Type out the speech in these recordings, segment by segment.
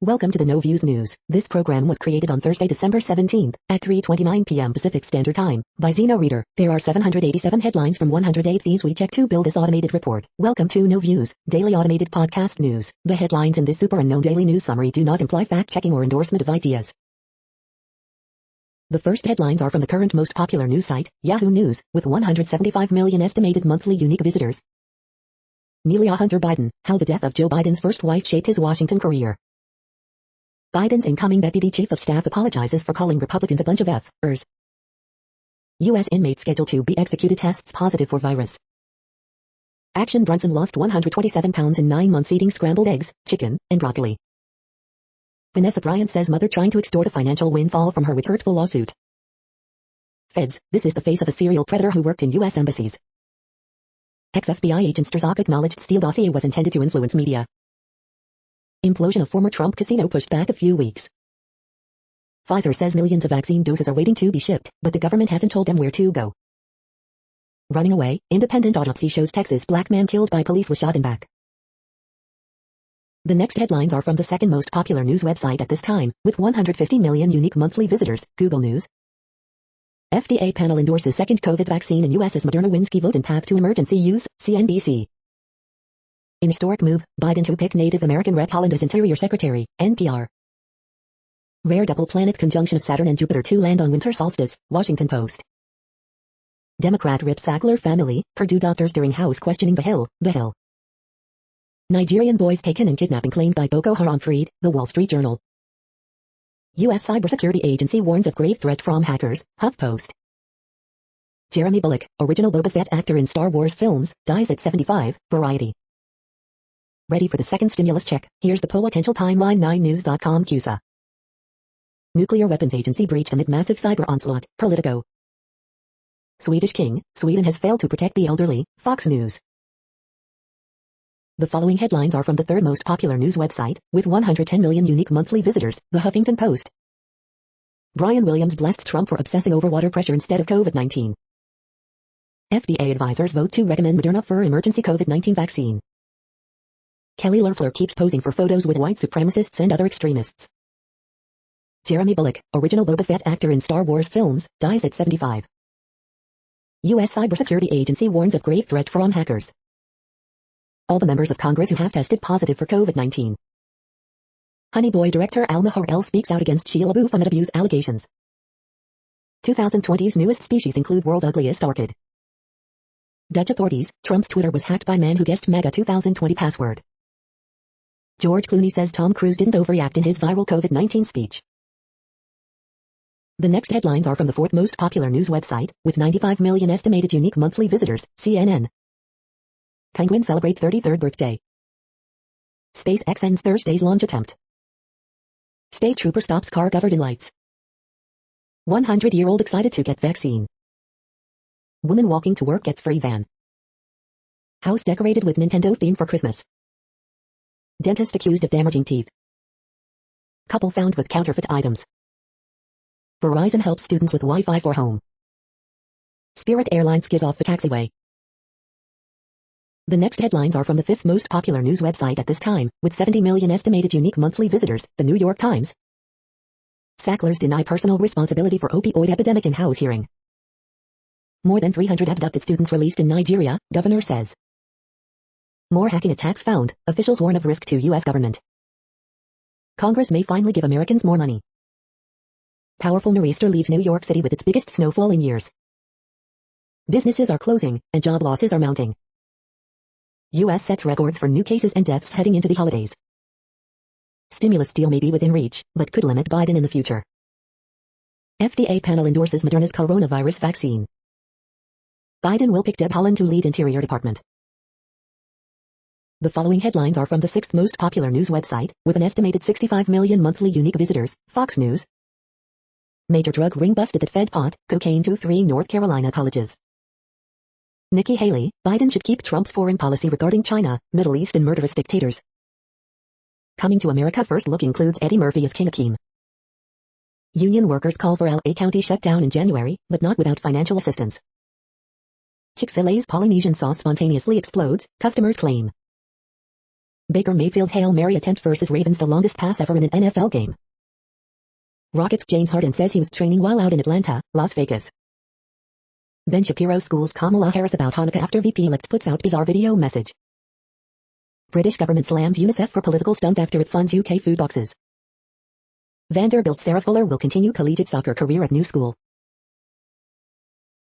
Welcome to the No Views News. This program was created on Thursday, December 17th at 3:29 p.m. Pacific Standard Time by Zeno Reader. There are 787 headlines from 108 these we check to build this automated report. Welcome to No Views, daily automated podcast news. The headlines in this super unknown daily news summary do not imply fact-checking or endorsement of ideas. The first headlines are from the current most popular news site, Yahoo News, with 175 million estimated monthly unique visitors. Nelia Hunter Biden, how the death of Joe Biden's first wife shaped his Washington career. Biden's incoming deputy chief of staff apologizes for calling Republicans a bunch of F-ers. U.S. inmate scheduled to be executed tests positive for virus. Action Brunson lost 127 pounds in 9 months eating scrambled eggs, chicken, and broccoli. Vanessa Bryant says mother trying to extort a financial windfall from her with hurtful lawsuit. Feds, this is the face of a serial predator who worked in U.S. embassies. Ex-FBI agent Strzok acknowledged Steele dossier was intended to influence media. Implosion of former Trump casino pushed back a few weeks. Pfizer says millions of vaccine doses are waiting to be shipped, but the government hasn't told them where to go. Running away, independent autopsy shows Texas black man killed by police was shot in back. The next headlines are from the second most popular news website at this time, with 150 million unique monthly visitors, Google News. FDA panel endorses second COVID vaccine in U.S. as Moderna wins key vote in path to emergency use, CNBC. In historic move, Biden to pick Native American Rep Holland as Interior Secretary, NPR. Rare double planet conjunction of Saturn and Jupiter to land on winter solstice, Washington Post. Democrat Rip Sackler family, Purdue doctors during House questioning the Hill. Nigerian boys taken and kidnapping claimed by Boko Haram freed, The Wall Street Journal. U.S. Cybersecurity Agency warns of grave threat from hackers, HuffPost. Jeremy Bulloch, original Boba Fett actor in Star Wars films, dies at 75, Variety. Ready for the second stimulus check? Here's the potential timeline 9news.com CUSA. Nuclear Weapons Agency breached amid massive cyber onslaught, Politico. Swedish king, Sweden has failed to protect the elderly, Fox News. The following headlines are from the third most popular news website, with 110 million unique monthly visitors, The Huffington Post. Brian Williams blessed Trump for obsessing over water pressure instead of COVID-19. FDA advisors vote to recommend Moderna for emergency COVID-19 vaccine. Kelly Loeffler keeps posing for photos with white supremacists and other extremists. Jeremy Bulloch, original Boba Fett actor in Star Wars films, dies at 75. U.S. Cybersecurity Agency warns of grave threat from hackers. All the members of Congress who have tested positive for COVID-19. Honey Boy director Al Mahorel speaks out against Sheila Buffomet abuse allegations. 2020's newest species include world ugliest orchid. Dutch authorities, Trump's Twitter was hacked by man who guessed MAGA 2020 password. George Clooney says Tom Cruise didn't overreact in his viral COVID-19 speech. The next headlines are from the fourth most popular news website, with 95 million estimated unique monthly visitors, CNN. Penguin celebrates 33rd birthday. SpaceX ends Thursday's launch attempt. State trooper stops car covered in lights. 100-year-old excited to get vaccine. Woman walking to work gets free van. House decorated with Nintendo theme for Christmas. Dentist accused of damaging teeth. Couple found with counterfeit items. Verizon helps students with Wi-Fi for home. Spirit Airlines gives off the taxiway. The next headlines are from the fifth most popular news website at this time, with 70 million estimated unique monthly visitors, The New York Times. Sacklers deny personal responsibility for opioid epidemic in House hearing. More than 300 abducted students released in Nigeria, governor says. More hacking attacks found, officials warn of risk to U.S. government. Congress may finally give Americans more money. Powerful nor'easter leaves New York City with its biggest snowfall in years. Businesses are closing, and job losses are mounting. U.S. sets records for new cases and deaths heading into the holidays. Stimulus deal may be within reach, but could limit Biden in the future. FDA panel endorses Moderna's coronavirus vaccine. Biden will pick Deb Haaland to lead Interior Department. The following headlines are from the sixth most popular news website, with an estimated 65 million monthly unique visitors, Fox News. Major drug ring busted that fed pot, cocaine to 3 North Carolina colleges. Nikki Haley, Biden should keep Trump's foreign policy regarding China, Middle East and murderous dictators. Coming to America first look includes Eddie Murphy as King Akeem. Union workers call for L.A. County shutdown in January, but not without financial assistance. Chick-fil-A's Polynesian sauce spontaneously explodes, customers claim. Baker Mayfield's Hail Mary attempt versus Ravens, the longest pass ever in an NFL game. Rockets' James Harden says he was training while out in Atlanta, Las Vegas. Ben Shapiro schools Kamala Harris about Hanukkah after VP-elect puts out bizarre video message. British government slams UNICEF for political stunt after it funds UK food boxes. Vanderbilt's Sarah Fuller will continue collegiate soccer career at new school.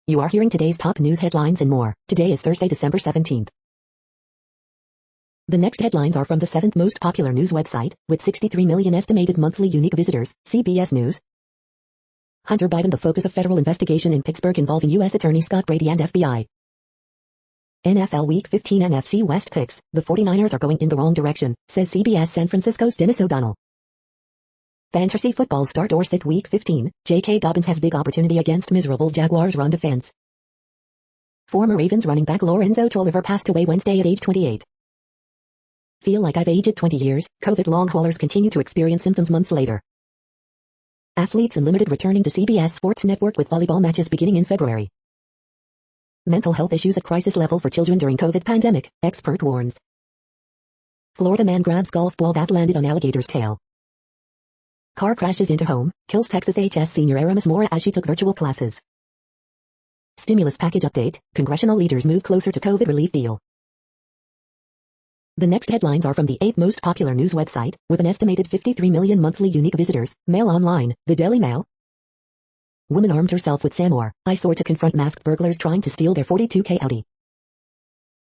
You are hearing today's top news headlines and more. Today is Thursday, December 17th. The next headlines are from the 7th most popular news website, with 63 million estimated monthly unique visitors, CBS News. Hunter Biden the focus of federal investigation in Pittsburgh involving U.S. Attorney Scott Brady and FBI. NFL Week 15 NFC West picks, the 49ers are going in the wrong direction, says CBS San Francisco's Dennis O'Donnell. Fantasy football start or sit Week 15, J.K. Dobbins has big opportunity against miserable Jaguars run defense. Former Ravens running back Lorenzo Tolliver passed away Wednesday at age 28. Feel like I've aged 20 years, COVID long haulers continue to experience symptoms months later. Athletes Unlimited returning to CBS Sports Network with volleyball matches beginning in February. Mental health issues at crisis level for children during COVID pandemic, expert warns. Florida man grabs golf ball that landed on alligator's tail. Car crashes into home, kills Texas HS senior Aramis Mora as she took virtual classes. Stimulus package update, congressional leaders move closer to COVID relief deal. The next headlines are from the 8th most popular news website, with an estimated 53 million monthly unique visitors, Mail Online, the Daily Mail. Woman armed herself with Samor, eyesore to confront masked burglars trying to steal their 42K Audi.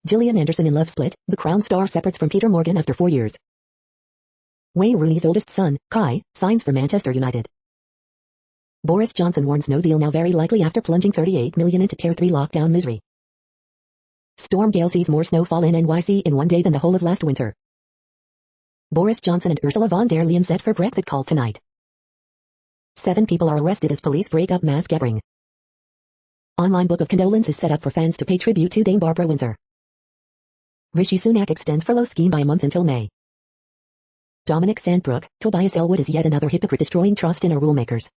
Gillian Anderson in Love Split, the Crown star separates from Peter Morgan after 4 years. Wayne Rooney's oldest son, Kai, signs for Manchester United. Boris Johnson warns no deal now very likely after plunging 38 million into Tier 3 lockdown misery. Storm gale sees more snowfall in NYC in one day than the whole of last winter. Boris Johnson and Ursula von der Leyen set for Brexit call tonight. 7 people are arrested as police break up mass gathering. Online book of condolences set up for fans to pay tribute to Dame Barbara Windsor. Rishi Sunak extends furlough scheme by a month until May. Dominic Sandbrook, Tobias Elwood is yet another hypocrite destroying trust in our rulemakers.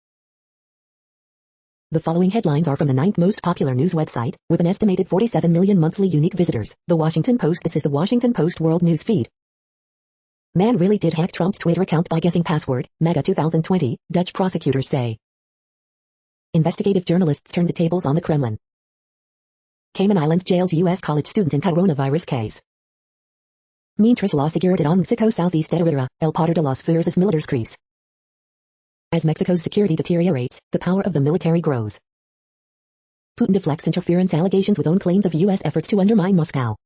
The following headlines are from the 9th most popular news website, with an estimated 47 million monthly unique visitors, The Washington Post. This is The Washington Post World News Feed. Man really did hack Trump's Twitter account by guessing password, MAGA 2020, Dutch prosecutors say. Investigative journalists turned the tables on the Kremlin. Cayman Islands jails U.S. college student in coronavirus case. Mientras la seguridad en Mexico Southeast deteriora, el poder de los fuerzas militares crece. As Mexico's security deteriorates, the power of the military grows. Putin deflects interference allegations with own claims of U.S. efforts to undermine Moscow.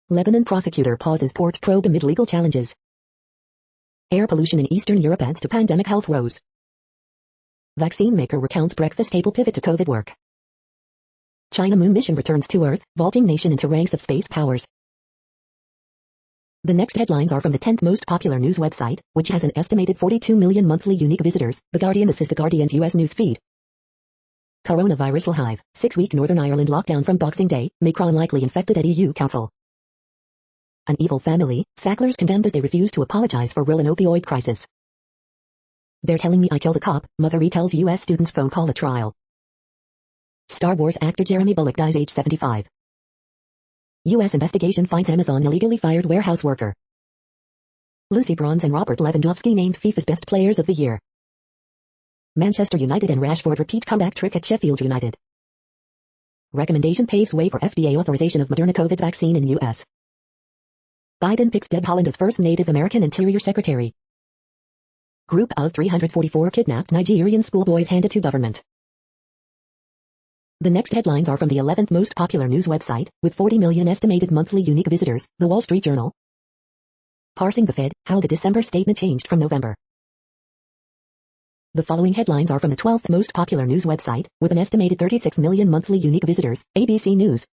Lebanon prosecutor pauses port probe amid legal challenges. Air pollution in Eastern Europe adds to pandemic health woes. Vaccine maker recounts breakfast table pivot to COVID work. China moon mission returns to Earth, vaulting nation into ranks of space powers. The next headlines are from the 10th most popular news website, which has an estimated 42 million monthly unique visitors, The Guardian. This is The Guardian's U.S. news feed. Coronavirus hive, 6-week Northern Ireland lockdown from Boxing Day, Macron likely infected at EU Council. An evil family, Sacklers condemned as they refuse to apologize for real and opioid crisis. They're telling me I killed a cop, mother retells U.S. student's phone call at trial. Star Wars actor Jeremy Bulloch dies age 75. U.S. investigation finds Amazon illegally fired warehouse worker. Lucy Bronze and Robert Lewandowski named FIFA's best players of the year. Manchester United and Rashford repeat comeback trick at Sheffield United. Recommendation paves way for FDA authorization of Moderna COVID vaccine in U.S. Biden picks Deb Haaland as first Native American Interior Secretary. Group of 344 kidnapped Nigerian schoolboys handed to government. The next headlines are from the 11th most popular news website, with 40 million estimated monthly unique visitors, The Wall Street Journal. Parsing the Fed, how the December statement changed from November. The following headlines are from the 12th most popular news website, with an estimated 36 million monthly unique visitors, ABC News.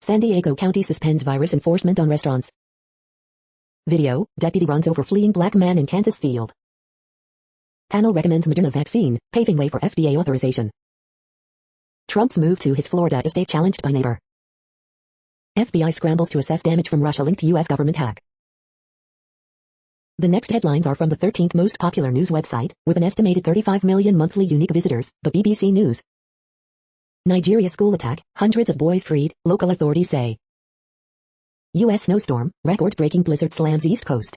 San Diego County suspends virus enforcement on restaurants. Video, deputy runs over fleeing black man in Kansas field. Panel recommends Moderna vaccine, paving way for FDA authorization. Trump's move to his Florida estate challenged by neighbor. FBI scrambles to assess damage from Russia-linked U.S. government hack. The next headlines are from the 13th most popular news website, with an estimated 35 million monthly unique visitors, the BBC News. Nigeria school attack, hundreds of boys freed, local authorities say. U.S. snowstorm, record-breaking blizzard slams East Coast.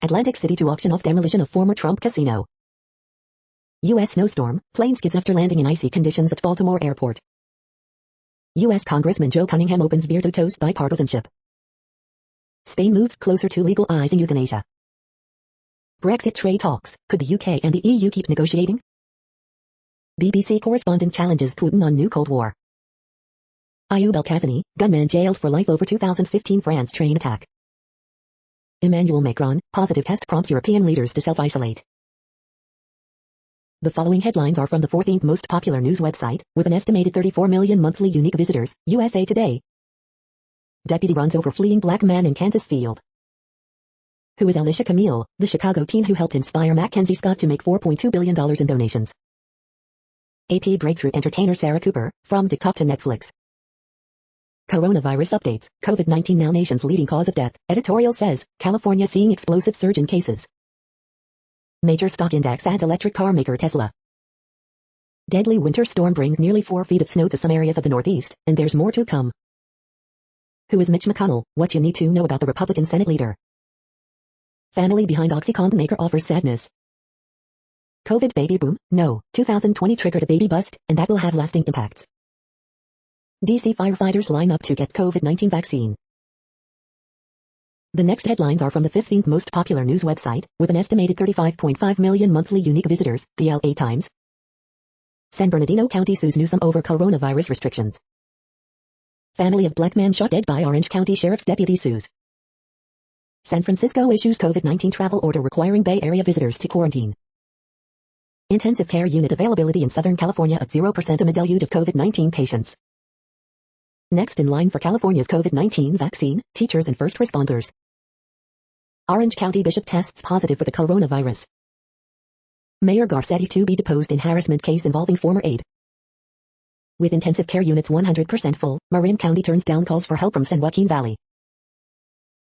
Atlantic City to auction off demolition of former Trump casino. U.S. snowstorm, plane skids after landing in icy conditions at Baltimore Airport. U.S. Congressman Joe Cunningham opens beer to toast bipartisanship. Spain moves closer to legalizing euthanasia. Brexit trade talks, could the UK and the EU keep negotiating? BBC correspondent challenges Putin on new Cold War. Ayoub El-Kazani, gunman jailed for life over 2015 France train attack. Emmanuel Macron, positive test prompts European leaders to self-isolate. The following headlines are from the 14th most popular news website, with an estimated 34 million monthly unique visitors, USA Today. Deputy runs over fleeing black man in Kansas field. Who is Alicia Camille, the Chicago teen who helped inspire Mackenzie Scott to make $4.2 billion in donations? AP breakthrough entertainer Sarah Cooper, from TikTok to Netflix. Coronavirus updates, COVID-19 now nation's leading cause of death, editorial says, California seeing explosive surge in cases. Major stock index adds electric car maker Tesla. Deadly winter storm brings nearly 4 feet of snow to some areas of the Northeast, and there's more to come. Who is Mitch McConnell? What you need to know about the Republican Senate leader. Family behind OxyContin maker offers sadness. COVID baby boom? No, 2020 triggered a baby bust, and that will have lasting impacts. DC firefighters line up to get COVID-19 vaccine. The next headlines are from the 15th most popular news website, with an estimated 35.5 million monthly unique visitors, the LA Times. San Bernardino County sues Newsom over coronavirus restrictions. Family of black man shot dead by Orange County Sheriff's deputy sues. San Francisco issues COVID-19 travel order requiring Bay Area visitors to quarantine. Intensive care unit availability in Southern California at 0% amid deluge of COVID-19 patients. Next in line for California's COVID-19 vaccine, teachers and first responders. Orange County Bishop tests positive for the coronavirus. Mayor Garcetti to be deposed in harassment case involving former aide. With intensive care units 100% full, Marin County turns down calls for help from San Joaquin Valley.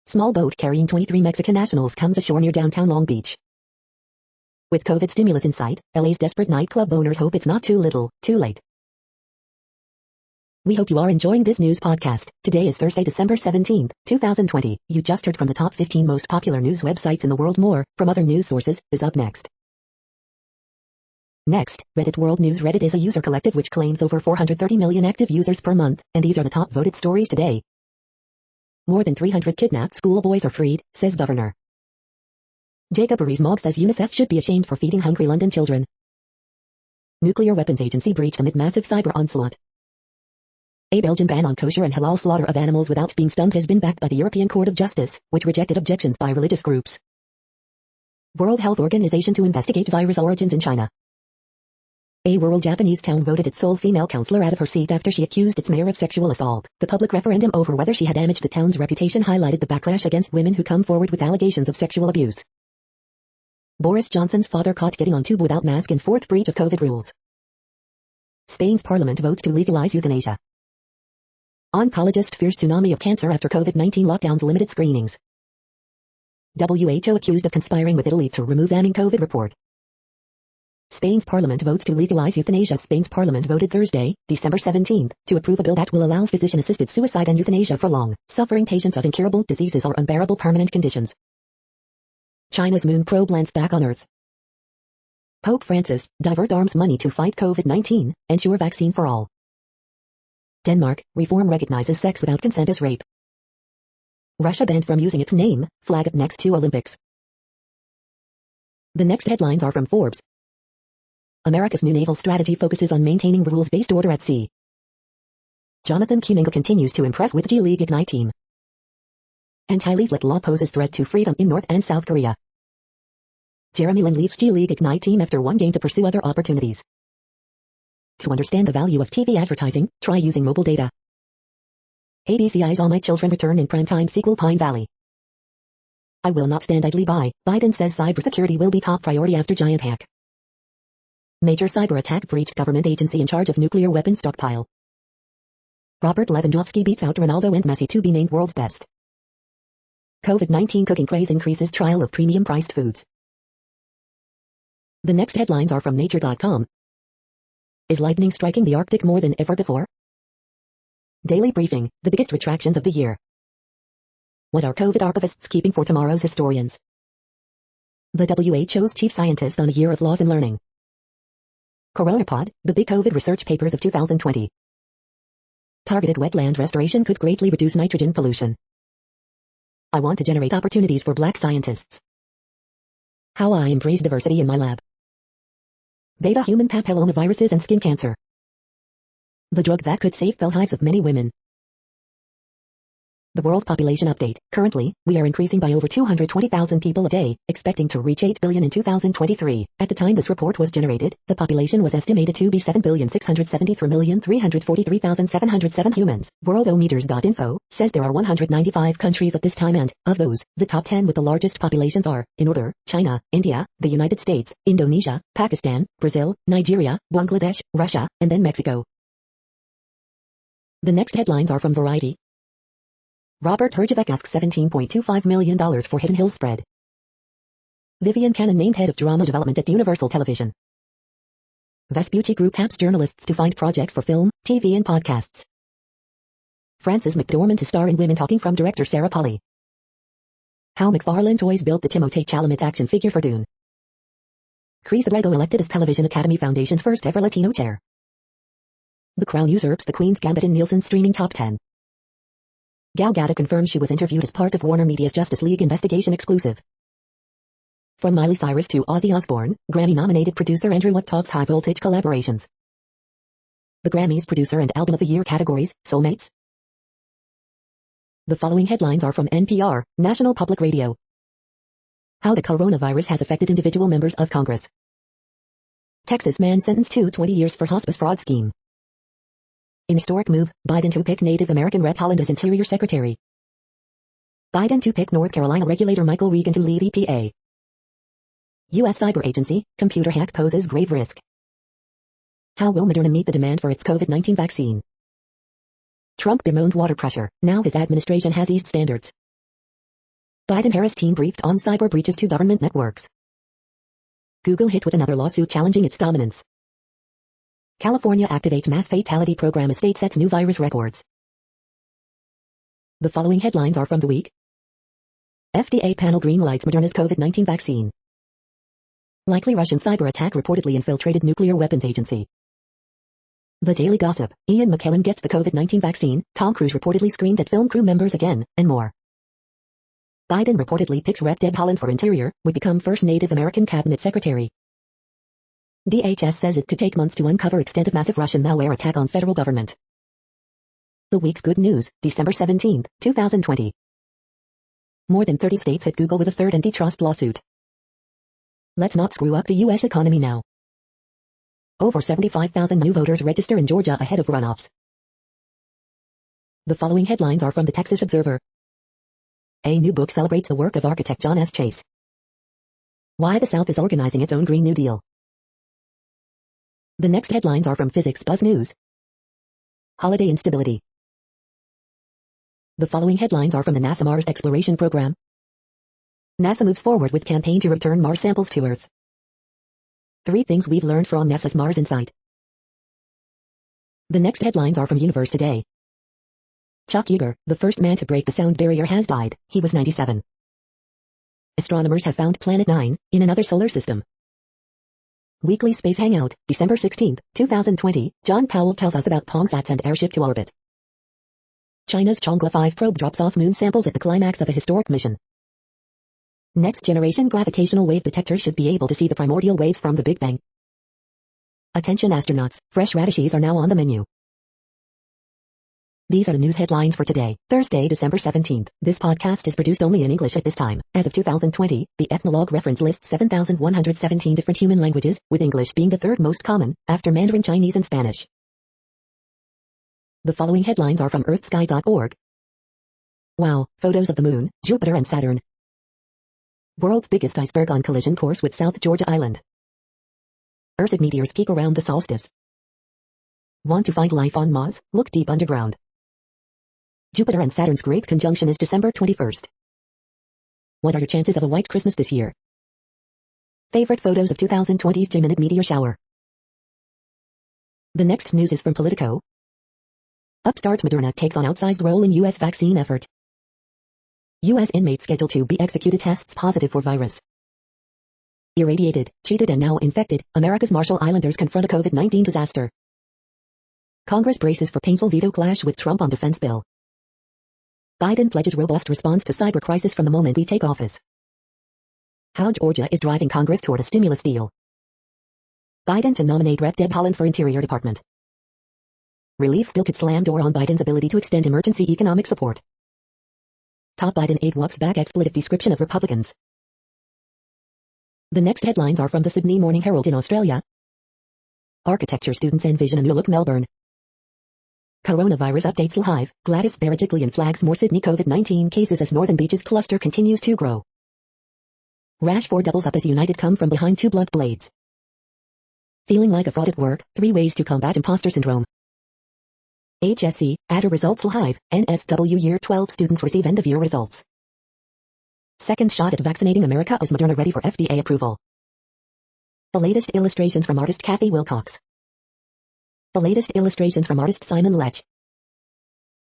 Small boat carrying 23 Mexican nationals comes ashore near downtown Long Beach. With COVID stimulus in sight, LA's desperate nightclub owners hope it's not too little, too late. We hope you are enjoying this news podcast. Today is Thursday, December 17th, 2020. You just heard from the top 15 most popular news websites in the world. More from other news sources is up next. Next, Reddit World News. Reddit is a user collective which claims over 430 million active users per month, and these are the top voted stories today. More than 300 kidnapped schoolboys are freed, says Governor. Jacob Rees-Mogg says UNICEF should be ashamed for feeding hungry London children. Nuclear weapons agency breached amid massive cyber onslaught. A Belgian ban on kosher and halal slaughter of animals without being stunned has been backed by the European Court of Justice, which rejected objections by religious groups. World Health Organization to investigate virus origins in China. A rural Japanese town voted its sole female councillor out of her seat after she accused its mayor of sexual assault. The public referendum over whether she had damaged the town's reputation highlighted the backlash against women who come forward with allegations of sexual abuse. Boris Johnson's father caught getting on tube without mask in fourth breach of COVID rules. Spain's parliament votes to legalize euthanasia. Oncologist fears tsunami of cancer after COVID-19 lockdowns limited screenings. WHO accused of conspiring with Italy to remove banning COVID report. Spain's parliament votes to legalize euthanasia. Spain's parliament voted Thursday, December 17th, to approve a bill that will allow physician-assisted suicide and euthanasia for long-suffering patients of incurable diseases or unbearable permanent conditions. China's moon probe lands back on Earth. Pope Francis, divert arms money to fight COVID-19, ensure vaccine for all. Denmark, reform recognizes sex without consent as rape. Russia banned from using its name, flag at next two Olympics. The next headlines are from Forbes. America's new naval strategy focuses on maintaining rules-based order at sea. Jonathan Kuminga continues to impress with G League Ignite team. Anti-leaflet law poses threat to freedom in North and South Korea. Jeremy Lin leaves G League Ignite team after one game to pursue other opportunities. To understand the value of TV advertising, try using mobile data. ABC's All My Children return in primetime sequel Pine Valley. I will not stand idly by, Biden says cybersecurity will be top priority after giant hack. Major cyber attack breached government agency in charge of nuclear weapons stockpile. Robert Lewandowski beats out Ronaldo and Messi to be named world's best. COVID-19 cooking craze increases trial of premium-priced foods. The next headlines are from Nature.com. Is lightning striking the Arctic more than ever before? Daily briefing, the biggest retractions of the year. What are COVID archivists keeping for tomorrow's historians? The WHO's chief scientist on a year of laws and learning. Coronapod, the big COVID research papers of 2020. Targeted wetland restoration could greatly reduce nitrogen pollution. I want to generate opportunities for black scientists. How I embrace diversity in my lab. Beta human papillomaviruses and skin cancer. The drug that could save the lives of many women. The world population update. Currently, we are increasing by over 220,000 people a day, expecting to reach 8 billion in 2023. At the time this report was generated, the population was estimated to be 7,673,343,707 humans. Worldometers.info says there are 195 countries at this time and, of those, the top 10 with the largest populations are, in order, China, India, the United States, Indonesia, Pakistan, Brazil, Nigeria, Bangladesh, Russia, and then Mexico. The next headlines are from Variety. Robert Herjavec asks $17.25 million for Hidden Hills spread. Vivian Cannon named head of drama development at Universal Television. Vespucci Group taps journalists to find projects for film, TV and podcasts. Frances McDormand to star in Women Talking from director Sarah Polley. How McFarlane Toys built the Timothée Chalamet action figure for Dune. Chris Abrego elected as Television Academy Foundation's first ever Latino chair. The Crown usurps the Queen's Gambit in Nielsen's streaming top 10. Gal Gadot confirms she was interviewed as part of Warner Media's Justice League investigation exclusive. From Miley Cyrus to Ozzy Osbourne, Grammy-nominated producer Andrew Watt talks high-voltage collaborations. The Grammys Producer and Album of the Year categories, Soulmates. The following headlines are from NPR, National Public Radio. How the coronavirus has affected individual members of Congress. Texas man sentenced to 20 years for hospice fraud scheme. In historic move, Biden to pick Native American Rep Holland as Interior Secretary. Biden to pick North Carolina regulator Michael Regan to lead EPA. U.S. Cyber Agency, computer hack poses grave risk. How will Moderna meet the demand for its COVID-19 vaccine? Trump bemoaned water pressure, now his administration has eased standards. Biden-Harris team briefed on cyber breaches to government networks. Google hit with another lawsuit challenging its dominance. California activates mass fatality program as state sets new virus records. The following headlines are from The Week. FDA panel greenlights Moderna's COVID-19 vaccine. Likely Russian cyber attack reportedly infiltrated nuclear weapons agency. The Daily Gossip, Ian McKellen gets the COVID-19 vaccine, Tom Cruise reportedly screamed at film crew members again, and more. Biden reportedly picks Rep Deb Haaland for Interior, would become first Native American cabinet secretary. DHS says it could take months to uncover extent of massive Russian malware attack on federal government. The week's good news, December 17, 2020. More than 30 states hit Google with a third antitrust lawsuit. Let's not screw up the U.S. economy now. Over 75,000 new voters register in Georgia ahead of runoffs. The following headlines are from the Texas Observer. A new book celebrates the work of architect John S. Chase. Why the South is organizing its own Green New Deal. The next headlines are from Physics Buzz News. Holiday instability. The following headlines are from the NASA Mars Exploration Program. NASA moves forward with campaign to return Mars samples to Earth. 3 things we've learned from NASA's Mars Insight. The next headlines are from Universe Today. Chuck Yeager, the first man to break the sound barrier, has died. He was 97. Astronomers have found Planet 9 in another solar system. Weekly Space Hangout, December 16, 2020, John Powell tells us about PongSats and airship to orbit. China's Chang'e 5 probe drops off moon samples at the climax of a historic mission. Next generation gravitational wave detectors should be able to see the primordial waves from the Big Bang. Attention astronauts, fresh radishes are now on the menu. These are the news headlines for today, Thursday, December 17th. This podcast is produced only in English at this time. As of 2020, the Ethnologue reference lists 7,117 different human languages, with English being the third most common, after Mandarin Chinese and Spanish. The following headlines are from earthsky.org. Wow, photos of the Moon, Jupiter and Saturn. World's biggest iceberg on collision course with South Georgia Island. Ursid meteors peak around the solstice. Want to find life on Mars? Look deep underground. Jupiter and Saturn's great conjunction is December 21st. What are your chances of a white Christmas this year? Favorite photos of 2020's Geminid meteor shower. The next news is from Politico. Upstart Moderna takes on outsized role in U.S. vaccine effort. U.S. inmate scheduled to be executed tests positive for virus. Irradiated, cheated and now infected, America's Marshall Islanders confront a COVID-19 disaster. Congress braces for painful veto clash with Trump on defense bill. Biden pledges robust response to cyber crisis from the moment we take office. How Georgia is driving Congress toward a stimulus deal. Biden to nominate Rep. Deb Haaland for Interior Department. Relief bill could slam door on Biden's ability to extend emergency economic support. Top Biden aide walks back expletive description of Republicans. The next headlines are from the Sydney Morning Herald in Australia. Architecture students envision a new look Melbourne. Coronavirus updates live. Gladys Berejiklian flags more Sydney COVID-19 cases as Northern Beaches cluster continues to grow. Rashford doubles up as United come from behind 2 blood blades. Feeling like a fraud at work, 3 ways to combat imposter syndrome. HSC, ADA results live. NSW Year 12 students receive end-of-year results. Second shot at vaccinating America as Moderna ready for FDA approval. The latest illustrations from artist Kathy Wilcox. The latest illustrations from artist Simon Lech.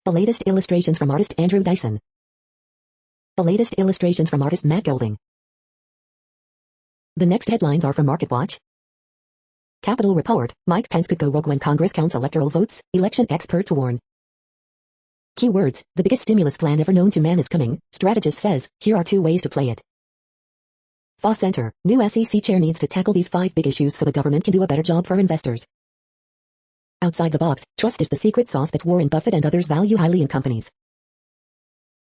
The latest illustrations from artist Andrew Dyson. The latest illustrations from artist Matt Golding. The next headlines are from MarketWatch. Capitol Report, Mike Pence could go rogue when Congress counts electoral votes, election experts warn. Keywords, the biggest stimulus plan ever known to man is coming, strategist says, here are 2 ways to play it. FA Center, new SEC chair needs to tackle these 5 big issues so the government can do a better job for investors. Outside the box, trust is the secret sauce that Warren Buffett and others value highly in companies.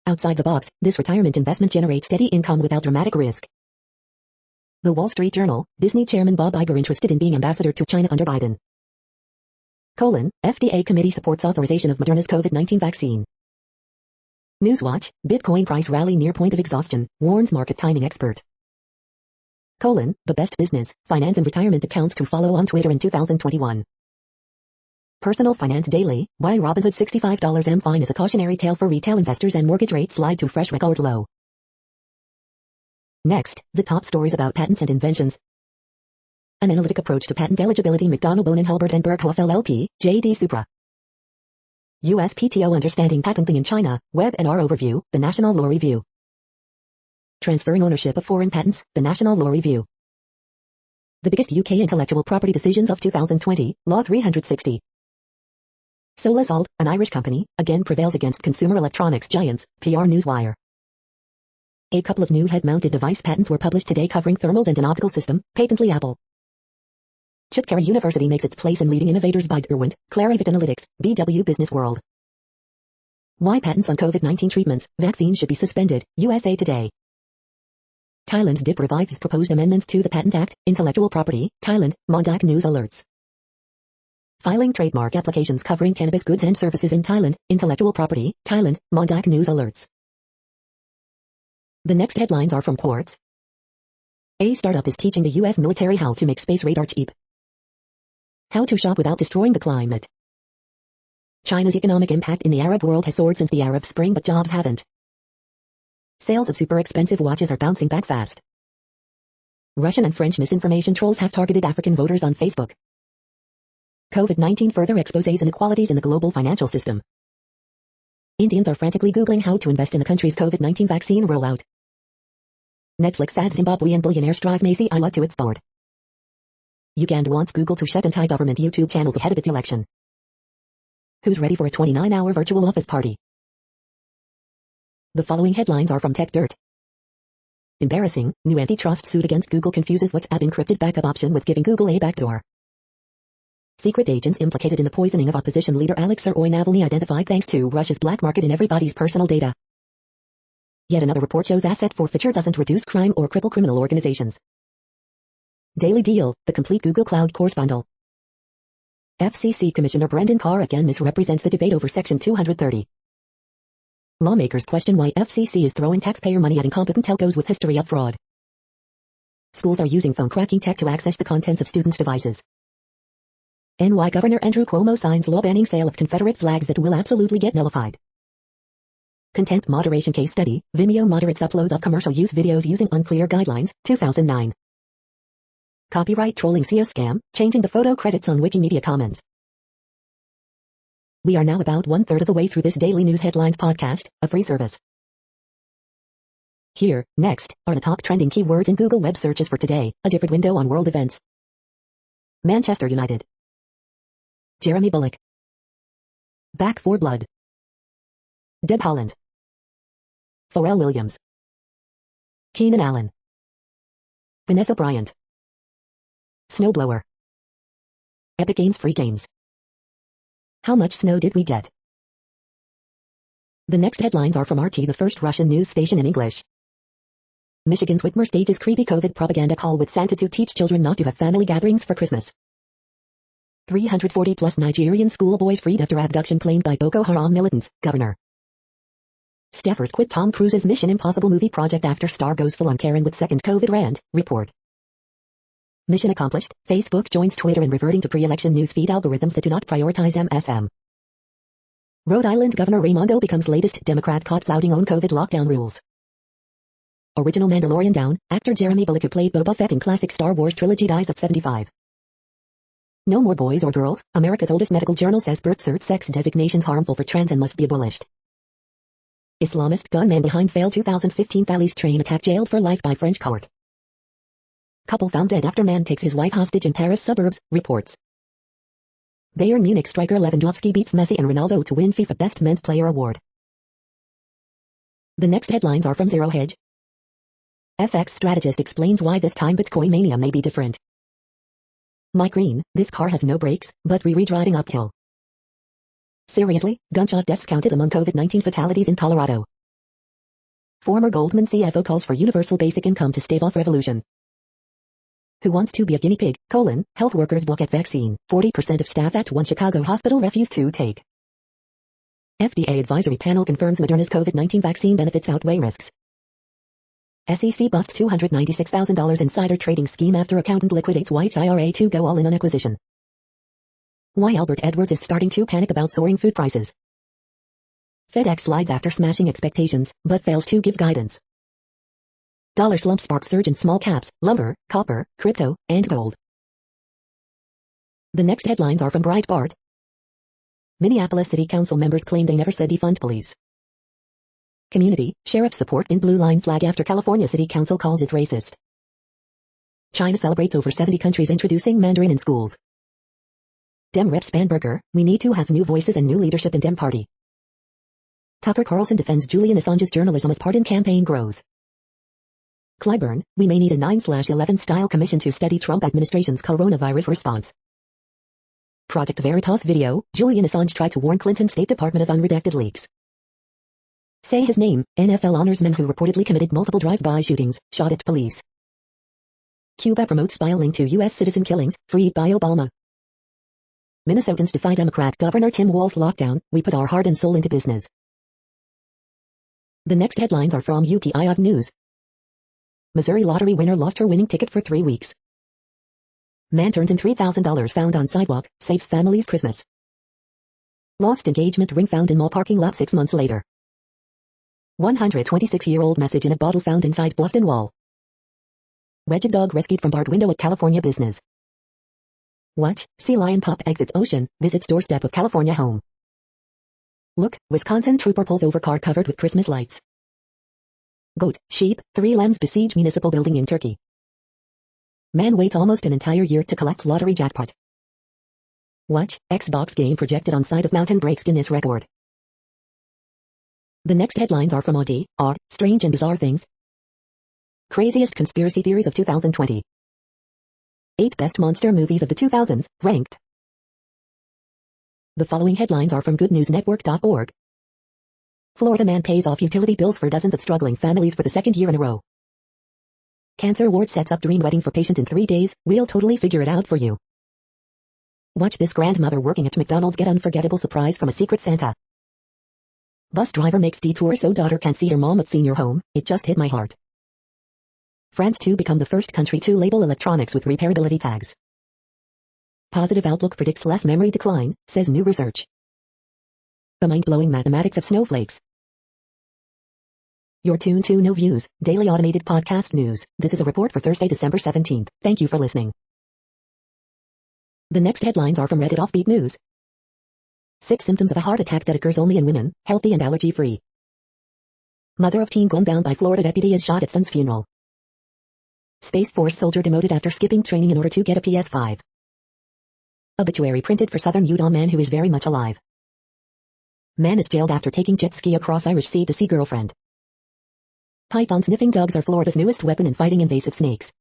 Outside the box, this retirement investment generates steady income without dramatic risk. The Wall Street Journal, Disney chairman Bob Iger interested in being ambassador to China under Biden. FDA committee supports authorization of Moderna's COVID-19 vaccine. Newswatch, Bitcoin price rally near point of exhaustion, warns market timing expert. The best business, finance and retirement accounts to follow on Twitter in 2021. Personal Finance Daily, why Robinhood's $65 fine is a cautionary tale for retail investors and mortgage rates slide to fresh record low. Next, the top stories about patents and inventions. An analytic approach to patent eligibility. McDonnell Bonin Halbert and Berghoff LLP, J.D. Supra. USPTO Understanding Patenting in China, Web and R Overview, the National Law Review. Transferring ownership of foreign patents, the National Law Review. The biggest UK intellectual property decisions of 2020, Law 360. Solasalt, an Irish company, again prevails against consumer electronics giants, PR Newswire. A couple of new head-mounted device patents were published today covering thermals and an optical system, patently Apple. Chipkara University makes its place in leading innovators by Derwent, Clarivate Analytics, BW Business World. Why patents on COVID-19 treatments, vaccines should be suspended, USA Today. Thailand's DIP revives proposed amendments to the Patent Act, Intellectual Property, Thailand, Mondak News alerts. Filing trademark applications covering cannabis goods and services in Thailand, Intellectual Property, Thailand, Mondak News alerts. The next headlines are from Quartz. A startup is teaching the U.S. military how to make space radar cheap. How to shop without destroying the climate. China's economic impact in the Arab world has soared since the Arab Spring, but jobs haven't. Sales of super expensive watches are bouncing back fast. Russian and French misinformation trolls have targeted African voters on Facebook. COVID-19 further exposes inequalities in the global financial system. Indians are frantically Googling how to invest in the country's COVID-19 vaccine rollout. Netflix adds Zimbabwean billionaire Strive Macy Iwa to its board. Uganda wants Google to shut anti-government YouTube channels ahead of its election. Who's ready for a 29-hour virtual office party? The following headlines are from Tech Dirt. Embarrassing, new antitrust suit against Google confuses WhatsApp encrypted backup option with giving Google a backdoor. Secret agents implicated in the poisoning of opposition leader Alexei Navalny identified thanks to Russia's black market in everybody's personal data. Yet another report shows asset forfeiture doesn't reduce crime or cripple criminal organizations. Daily Deal, the complete Google Cloud course bundle. FCC Commissioner Brendan Carr again misrepresents the debate over Section 230. Lawmakers question why FCC is throwing taxpayer money at incompetent telcos with history of fraud. Schools are using phone cracking tech to access the contents of students' devices. NY Governor Andrew Cuomo signs law banning sale of Confederate flags that will absolutely get nullified. Content moderation case study, Vimeo moderates upload of commercial use videos using unclear guidelines, 2009. Copyright trolling SEO scam, changing the photo credits on Wikimedia Commons. We are now about 1/3 of the way through this daily news headlines podcast, a free service. Here, next, are the top trending keywords in Google web searches for today, a different window on world events. Manchester United. Jeremy Bullock. Back 4 Blood. Deb Holland. Pharrell Williams. Keenan Allen. Vanessa Bryant. Snowblower. Epic Games Free Games. How much snow did we get? The next headlines are from RT, the first Russian news station in English. Michigan's Whitmer stages creepy COVID propaganda call with Santa to teach children not to have family gatherings for Christmas. 340 plus Nigerian schoolboys freed after abduction claimed by Boko Haram militants, Governor. Staffers quit Tom Cruise's Mission Impossible movie project after star goes full on Karen with second COVID rant, report. Mission accomplished, Facebook joins Twitter in reverting to pre-election newsfeed algorithms that do not prioritize MSM. Rhode Island Governor Raimondo becomes latest Democrat caught flouting own COVID lockdown rules. Original Mandalorian down, actor Jeremy Bullock who played Boba Fett in classic Star Wars trilogy dies at 75. No more boys or girls, America's oldest medical journal says birth cert sex designations harmful for trans and must be abolished. Islamist gunman behind failed 2015 Thalys train attack jailed for life by French court. Couple found dead after man takes his wife hostage in Paris suburbs, reports. Bayern Munich striker Lewandowski beats Messi and Ronaldo to win FIFA Best Men's Player Award. The next headlines are from Zero Hedge. FX strategist explains why this time Bitcoin mania may be different. Mike Green, this car has no brakes, but we driving uphill. Seriously, gunshot deaths counted among COVID-19 fatalities in Colorado. Former Goldman CFO calls for universal basic income to stave off revolution. Who wants to be a guinea pig? Health workers balk at vaccine. 40% of staff at one Chicago hospital refuse to take. FDA advisory panel confirms Moderna's COVID-19 vaccine benefits outweigh risks. SEC busts $296,000 insider trading scheme after accountant liquidates wife's IRA to go all in on acquisition. Why Albert Edwards is starting to panic about soaring food prices. FedEx slides after smashing expectations, but fails to give guidance. Dollar slump sparks surge in small caps, lumber, copper, crypto, and gold. The next headlines are from Breitbart. Minneapolis City Council members claim they never said defund police. Community, sheriff support in blue line flag after California City Council calls it racist. China celebrates over 70 countries introducing Mandarin in schools. Dem Rep Spanberger, we need to have new voices and new leadership in Dem Party. Tucker Carlson defends Julian Assange's journalism as pardon campaign grows. Clyburn, we may need a 9/11 style commission to study Trump administration's coronavirus response. Project Veritas video, Julian Assange tried to warn Clinton State Department of unredacted leaks. Say his name, NFL honors men who reportedly committed multiple drive-by shootings, shot at police. Cuba promotes spy link to U.S. citizen killings, freed by Obama. Minnesotans defy Democrat Governor Tim Walz's lockdown, we put our heart and soul into business. The next headlines are from UPI News. Missouri lottery winner lost her winning ticket for 3 weeks. Man turns in $3,000 found on sidewalk, saves family's Christmas. Lost engagement ring found in mall parking lot 6 months later. 126-year-old message in a bottle found inside Boston wall. Wedged dog rescued from barred window at California business. Watch, sea lion pup exits ocean, visits doorstep of California home. Look, Wisconsin trooper pulls over car covered with Christmas lights. Goat, sheep, 3 lambs besiege municipal building in Turkey. Man waits almost an entire year to collect lottery jackpot. Watch, Xbox game projected on side of mountain breaks Guinness record. The next headlines are from Odd, Strange and Bizarre Things. Craziest conspiracy theories of 2020. 8 best monster movies of the 2000s, ranked. The following headlines are from goodnewsnetwork.org. Florida man pays off utility bills for dozens of struggling families for the 2nd year in a row. Cancer ward sets up dream wedding for patient in 3 days, we'll totally figure it out for you. Watch this grandmother working at McDonald's get unforgettable surprise from a secret Santa. Bus driver makes detour so daughter can see her mom at senior home, it just hit my heart. France to become the first country to label electronics with repairability tags. Positive outlook predicts less memory decline, says new research. The mind-blowing mathematics of snowflakes. You're tuned to No Views, daily automated podcast news. This is a report for Thursday, December 17th. Thank you for listening. The next headlines are from Reddit Offbeat News. 6 symptoms of a heart attack that occurs only in women, healthy and allergy-free. Mother of teen gunned down by Florida deputy is shot at son's funeral. Space Force soldier demoted after skipping training in order to get a PS5. Obituary printed for Southern Utah man who is very much alive. Man is jailed after taking jet ski across Irish Sea to see girlfriend. Python-sniffing dogs are Florida's newest weapon in fighting invasive snakes.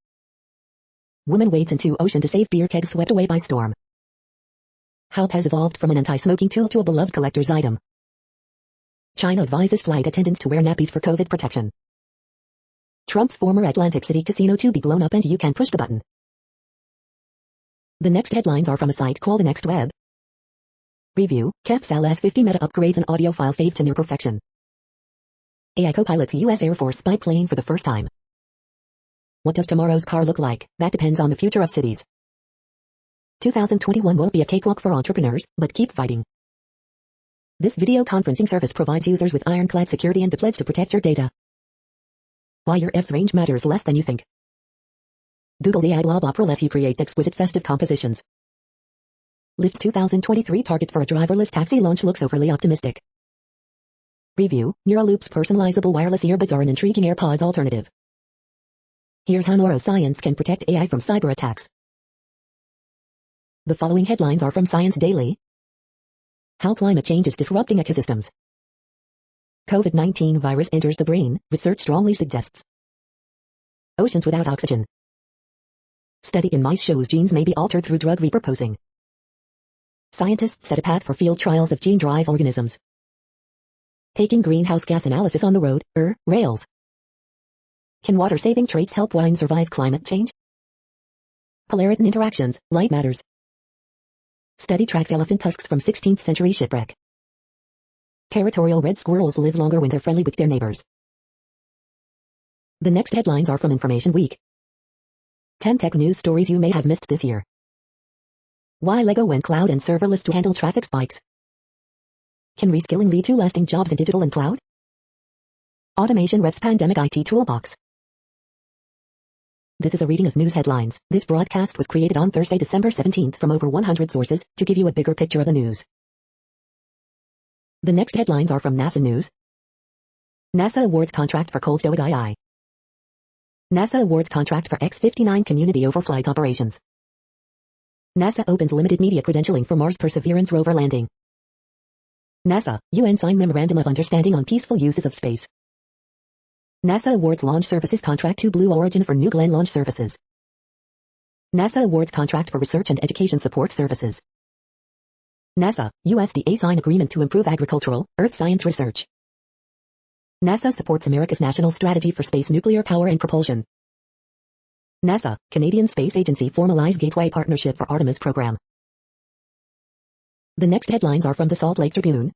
Woman wades into ocean to save beer keg swept away by storm. How has evolved from an anti-smoking tool to a beloved collector's item. China advises flight attendants to wear nappies for COVID protection. Trump's former Atlantic City casino to be blown up and you can push the button. The next headlines are from a site called The Next Web. Review, KEFSAL S50 Meta upgrades an audio file fave to near perfection. AI co-pilots U.S. Air Force spy plane for the first time. What does tomorrow's car look like? That depends on the future of cities. 2021 won't be a cakewalk for entrepreneurs, but keep fighting. This video conferencing service provides users with ironclad security and a pledge to protect your data. Why your F's range matters less than you think. Google's AI blob opera lets you create exquisite festive compositions. Lyft 2023 target for a driverless taxi launch looks overly optimistic. Review, Neuraloop's personalizable wireless earbuds are an intriguing AirPods alternative. Here's how neuroscience can protect AI from cyber attacks. The following headlines are from Science Daily. How climate change is disrupting ecosystems. COVID-19 virus enters the brain, research strongly suggests. Oceans without oxygen. Study in mice shows genes may be altered through drug repurposing. Scientists set a path for field trials of gene-drive organisms. Taking greenhouse gas analysis on the road, rails. Can water-saving traits help wine survive climate change? Polariton interactions, light matters. Study tracks elephant tusks from 16th century shipwreck. Territorial red squirrels live longer when they're friendly with their neighbors. The next headlines are from Information Week. 10 tech news stories you may have missed this year. Why Lego went cloud and serverless to handle traffic spikes. Can reskilling lead to lasting jobs in digital and cloud? Automation reps pandemic IT toolbox. This is a reading of news headlines. This broadcast was created on Thursday, December 17th from over 100 sources to give you a bigger picture of the news. The next headlines are from NASA News. NASA awards contract for Cold Stowage II. NASA awards contract for X-59 community overflight operations. NASA opens limited media credentialing for Mars Perseverance rover landing. NASA, UN sign Memorandum of Understanding on Peaceful Uses of Space. NASA awards launch services contract to Blue Origin for New Glenn launch services. NASA awards contract for research and education support services. NASA, USDA sign agreement to improve agricultural, earth science research. NASA supports America's national strategy for space nuclear power and propulsion. NASA, Canadian Space Agency formalize Gateway partnership for Artemis program. The next headlines are from the Salt Lake Tribune.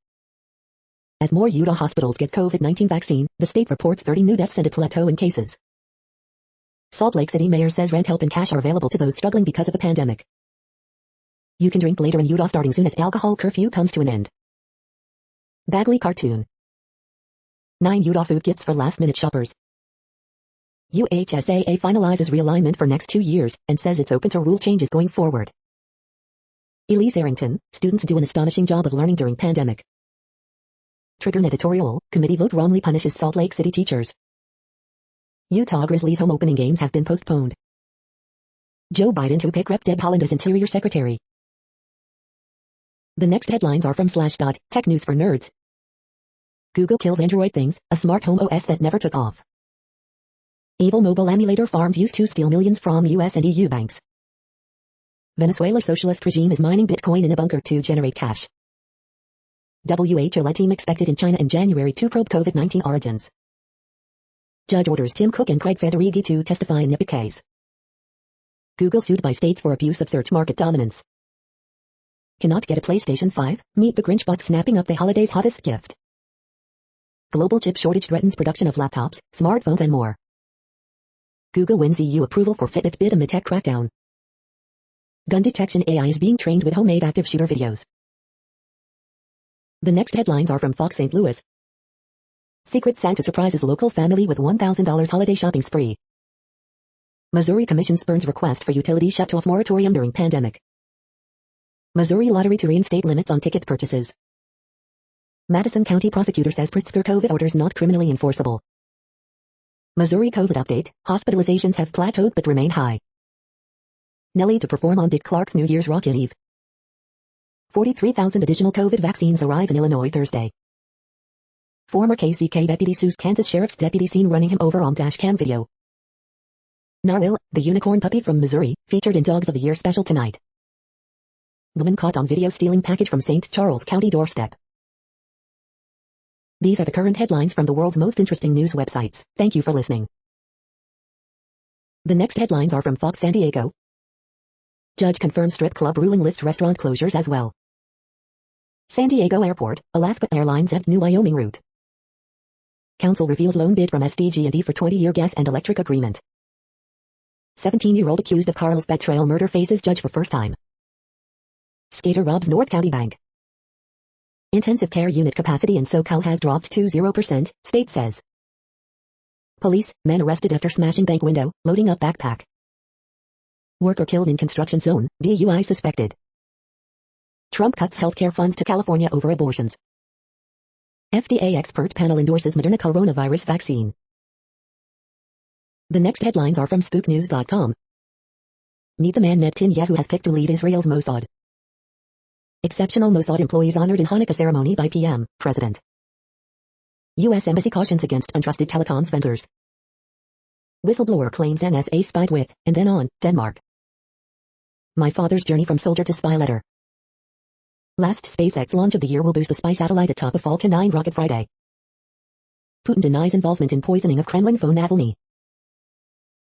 As more Utah hospitals get COVID-19 vaccine, the state reports 30 new deaths and a plateau in cases. Salt Lake City mayor says rent help and cash are available to those struggling because of the pandemic. You can drink later in Utah starting soon as alcohol curfew comes to an end. Bagley cartoon. 9 Utah food gifts for last-minute shoppers. UHSAA finalizes realignment for next 2 years and says it's open to rule changes going forward. Elise Arrington, students do an astonishing job of learning during pandemic. Tribune editorial, committee vote wrongly punishes Salt Lake City teachers. Utah Grizzlies home opening games have been postponed. Joe Biden to pick Rep. Deb Haaland as Interior Secretary. The next headlines are from Slashdot, tech news for nerds. Google kills Android Things, a smart home OS that never took off. Evil mobile emulator farms used to steal millions from US and EU banks. Venezuela's socialist regime is mining Bitcoin in a bunker to generate cash. WHO-led team expected in China in January to probe COVID-19 origins. Judge orders Tim Cook and Craig Federighi to testify in Epic case. Google sued by states for abuse of search market dominance. Cannot get a PlayStation 5? Meet the Grinch bot snapping up the holiday's hottest gift. Global chip shortage threatens production of laptops, smartphones and more. Google wins EU approval for Fitbit bid amid tech crackdown. Gun detection AI is being trained with homemade active shooter videos. The next headlines are from Fox St. Louis. Secret Santa surprises local family with $1,000 holiday shopping spree. Missouri Commission spurns request for utility shut-off moratorium during pandemic. Missouri Lottery to reinstate limits on ticket purchases. Madison County prosecutor says Pritzker COVID orders not criminally enforceable. Missouri COVID update, hospitalizations have plateaued but remain high. Nelly to perform on Dick Clark's New Year's Rockin' Eve. 43,000 additional COVID vaccines arrive in Illinois Thursday. Former KCK deputy sues Kansas sheriff's deputy seen running him over on dashcam video. Narwhal, the unicorn puppy from Missouri, featured in Dogs of the Year special tonight. Woman caught on video stealing package from St. Charles County doorstep. These are the current headlines from the world's most interesting news websites. Thank you for listening. The next headlines are from Fox San Diego. Judge confirms strip club ruling lifts restaurant closures as well. San Diego Airport, Alaska Airlines adds new Wyoming route. Council reveals loan bid from SDG&E for 20-year gas and electric agreement. 17-year-old accused of Carl's betrayal murder faces judge for first time. Skater robs North County Bank. Intensive care unit capacity in SoCal has dropped to 0%, state says. Police, man arrested after smashing bank window, loading up backpack. Worker killed in construction zone, DUI suspected. Trump cuts healthcare funds to California over abortions. FDA expert panel endorses Moderna coronavirus vaccine. The next headlines are from spooknews.com. Meet the man Netanyahu has picked to lead Israel's Mossad. Exceptional Mossad employees honored in Hanukkah ceremony by PM, President. U.S. Embassy cautions against untrusted telecoms vendors. Whistleblower claims NSA spied with, and then on, Denmark. My father's journey from soldier to spy letter. Last SpaceX launch of the year will boost a spy satellite atop a Falcon 9 rocket Friday. Putin denies involvement in poisoning of Kremlin foe Navalny.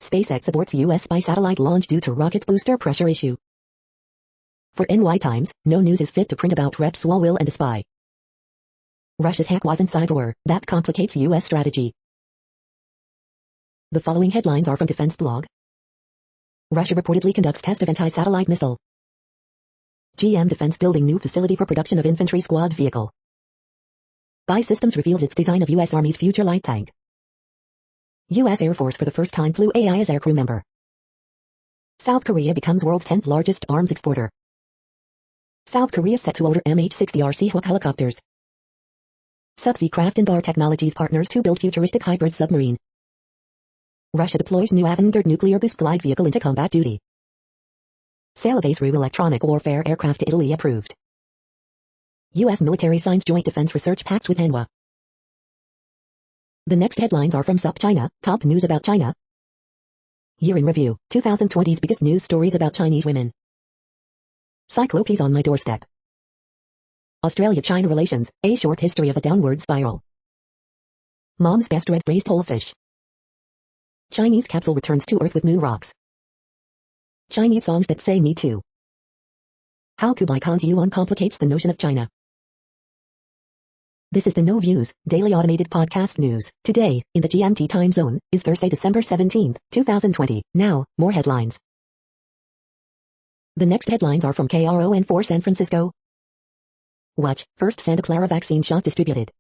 SpaceX aborts U.S. spy satellite launch due to rocket booster pressure issue. For NY Times, no news is fit to print about Rep Swalwell and a spy. Russia's hack wasn't cyber war, that complicates U.S. strategy. The following headlines are from Defense Blog. Russia reportedly conducts test of anti-satellite missile. GM Defense building new facility for production of infantry squad vehicle. Buy Systems reveals its design of U.S. Army's future light tank. U.S. Air Force for the first time flew AI as aircrew member. South Korea becomes world's 10th largest arms exporter. South Korea set to order MH-60R Seahawk helicopters. Subsea Craft and Bar Technologies partners to build futuristic hybrid submarine. Russia deploys new Avangard nuclear boost glide vehicle into combat duty. Sale of Ace-Ru electronic warfare aircraft to Italy approved. U.S. military signs joint defense research pact with Hanwha. The next headlines are from SupChina, top news about China. Year in review, 2020's biggest news stories about Chinese women. Cyclopes on my doorstep. Australia-China relations, a short history of a downward spiral. Mom's best red braised whole fish. Chinese capsule returns to Earth with moon rocks. Chinese songs that say me too. How Kublai Khan's Yuan complicates the notion of China. This is the No Views, daily automated podcast news. Today, in the GMT time zone, is Thursday, December 17, 2020. Now, more headlines. The next headlines are from KRON4 San Francisco. Watch, first Santa Clara vaccine shot distributed.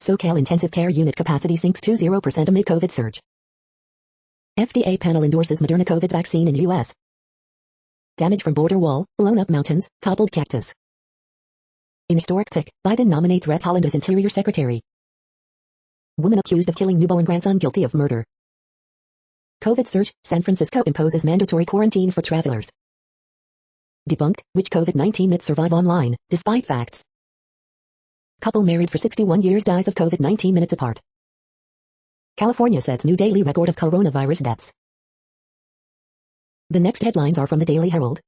SoCal intensive care unit capacity sinks to 0% amid COVID surge. FDA panel endorses Moderna COVID vaccine in U.S. Damage from border wall, blown up mountains, toppled cactus. In historic pick, Biden nominates Rep Holland as Interior Secretary. Woman accused of killing newborn grandson guilty of murder. COVID surge, San Francisco imposes mandatory quarantine for travelers. Debunked, which COVID-19 myths survive online, despite facts. Couple married for 61 years dies of COVID-19 minutes apart. California sets new daily record of coronavirus deaths. The next headlines are from the Daily Herald.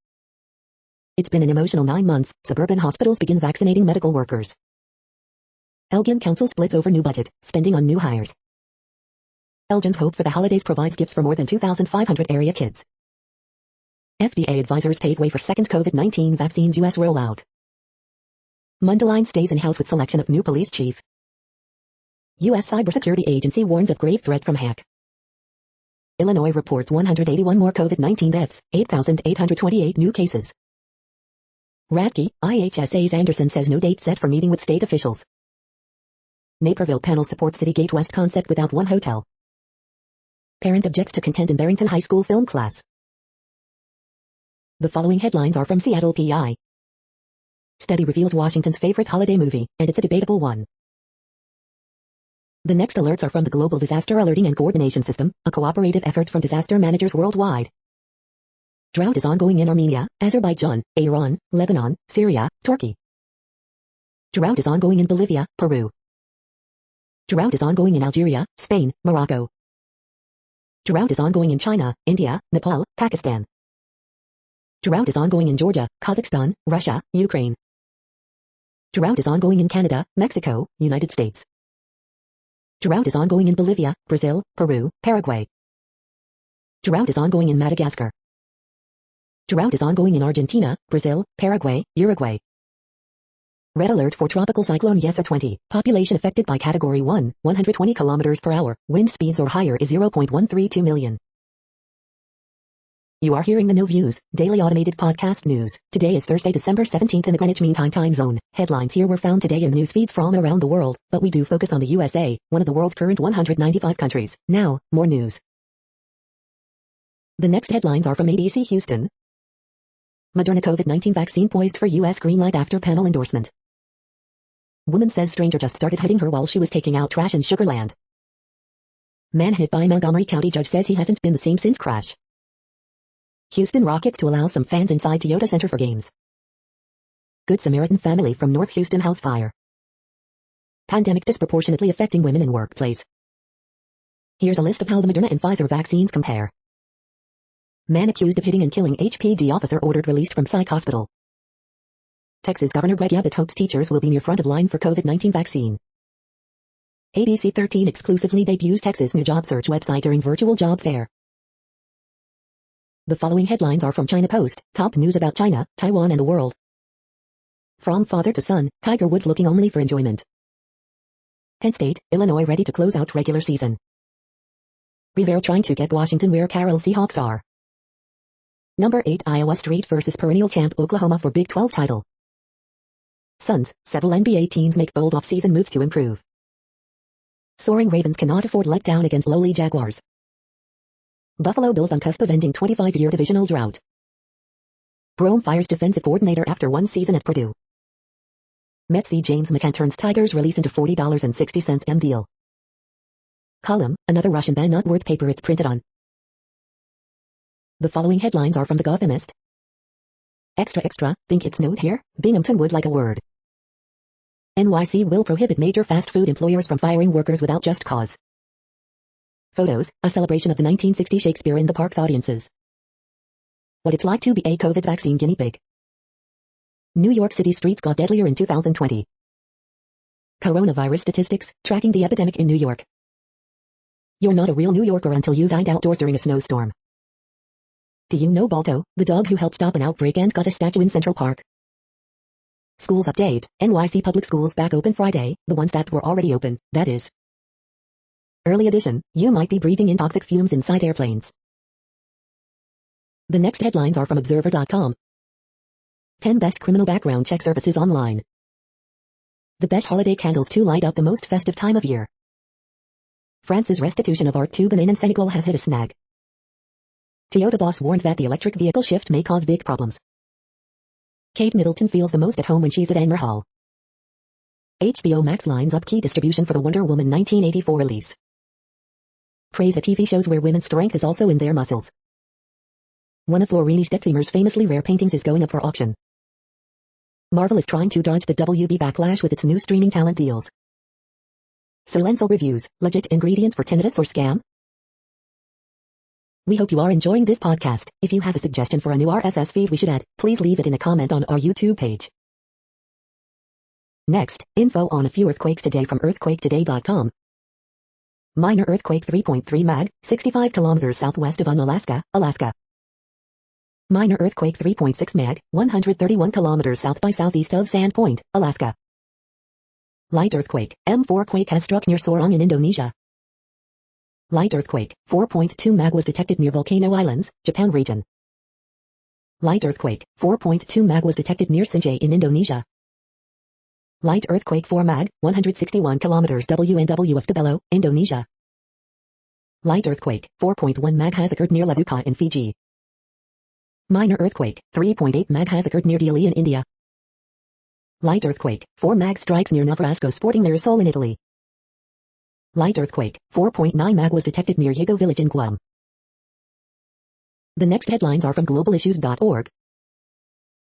It's been an emotional 9 months, suburban hospitals begin vaccinating medical workers. Elgin Council splits over new budget, spending on new hires. Elgin's Hope for the Holidays provides gifts for more than 2,500 area kids. FDA advisors pave way for second COVID-19 vaccines U.S. rollout. Mundelein stays in-house with selection of new police chief. U.S. Cybersecurity Agency warns of grave threat from hack. Illinois reports 181 more COVID-19 deaths, 8,828 new cases. Radke, IHSA's Anderson says no date set for meeting with state officials. Naperville panel supports Citygate West concept without one hotel. Parent objects to content in Barrington High School film class. The following headlines are from Seattle PI. Study reveals Washington's favorite holiday movie, and it's a debatable one. The next alerts are from the Global Disaster Alerting and Coordination System, a cooperative effort from disaster managers worldwide. Drought is ongoing in Armenia, Azerbaijan, Iran, Lebanon, Syria, Turkey. Drought is ongoing in Bolivia, Peru. Drought is ongoing in Algeria, Spain, Morocco. Drought is ongoing in China, India, Nepal, Pakistan. Drought is ongoing in Georgia, Kazakhstan, Russia, Ukraine. Drought is ongoing in Canada, Mexico, United States. Drought is ongoing in Bolivia, Brazil, Peru, Paraguay. Drought is ongoing in Madagascar. Drought is ongoing in Argentina, Brazil, Paraguay, Uruguay. Red alert for Tropical Cyclone Yesa 20. Population affected by Category 1, 120 km per hour. Wind speeds or higher is 0.132 million. You are hearing the No Views, daily automated podcast news. Today is Thursday, December 17th in the Greenwich Mean Time zone. Headlines here were found today in news feeds from around the world, but we do focus on the USA, one of the world's current 195 countries. Now, more news. The next headlines are from ABC Houston. Moderna COVID-19 vaccine poised for U.S. green light after panel endorsement. Woman says stranger just started hitting her while she was taking out trash in Sugar Land. Man hit by Montgomery County judge says he hasn't been the same since crash. Houston Rockets to allow some fans inside Toyota Center for games. Good Samaritan family from North Houston house fire. Pandemic disproportionately affecting women in workplace. Here's a list of how the Moderna and Pfizer vaccines compare. Man accused of hitting and killing HPD officer ordered released from psych hospital. Texas Governor Greg Abbott hopes teachers will be near front of line for COVID-19 vaccine. ABC 13 exclusively debuts Texas new job search website during virtual job fair. The following headlines are from China Post, top news about China, Taiwan and the world. From father to son, Tiger Woods looking only for enjoyment. Penn State, Illinois ready to close out regular season. Rivera trying to get Washington where Carroll's Seahawks are. Number 8 Iowa State versus perennial champ Oklahoma for Big 12 title. Suns, several NBA teams make bold off-season moves to improve. Soaring Ravens cannot afford letdown against lowly Jaguars. Buffalo Bills on cusp of ending 25-year divisional drought. Brome fires defensive coordinator after one season at Purdue. Mets see James McCann turns Tigers release into $40.60 M deal. Column, another Russian ban not worth paper it's printed on. The following headlines are from The Gothamist. Extra, think it's note here? Binghamton would like a word. NYC will prohibit major fast food employers from firing workers without just cause. Photos, a celebration of the 1960 Shakespeare in the Park's audiences. What it's like to be a COVID vaccine guinea pig. New York City streets got deadlier in 2020. Coronavirus statistics, tracking the epidemic in New York. You're not a real New Yorker until you dined outdoors during a snowstorm. Do you know Balto, the dog who helped stop an outbreak and got a statue in Central Park? Schools update, NYC public schools back open Friday, the ones that were already open, that is. Early edition, you might be breathing in toxic fumes inside airplanes. The next headlines are from Observer.com. 10 best criminal background check services online. The best holiday candles to light up the most festive time of year. France's restitution of art to Benin and Senegal has hit a snag. Toyota boss warns that the electric vehicle shift may cause big problems. Kate Middleton feels the most at home when she's at Anmer Hall. HBO Max lines up key distribution for the Wonder Woman 1984 release. Praise at TV shows where women's strength is also in their muscles. One of Florini Stettimer's famously rare paintings is going up for auction. Marvel is trying to dodge the WB backlash with its new streaming talent deals. Silencio reviews, legit ingredients for tinnitus or scam? We hope you are enjoying this podcast. If you have a suggestion for a new RSS feed we should add, please leave it in a comment on our YouTube page. Next, info on a few earthquakes today from earthquaketoday.com. Minor earthquake 3.3 mag, 65 kilometers southwest of Unalaska, Alaska. Minor earthquake 3.6 mag, 131 kilometers south by southeast of Sandpoint, Alaska. Light earthquake, M4 quake has struck near Sorong in Indonesia. Light earthquake, 4.2 mag was detected near Volcano Islands, Japan region. Light earthquake, 4.2 mag was detected near Sinjai in Indonesia. Light earthquake 4 mag, 161 kilometers WNW of Tabelo, Indonesia. Light earthquake, 4.1 mag has occurred near Levuka in Fiji. Minor earthquake, 3.8 mag has occurred near Dili in India. Light earthquake, 4 mag strikes near Novarasco Sporting Marisol in Italy. Light earthquake, 4.9 mag was detected near Yigo village in Guam. The next headlines are from globalissues.org.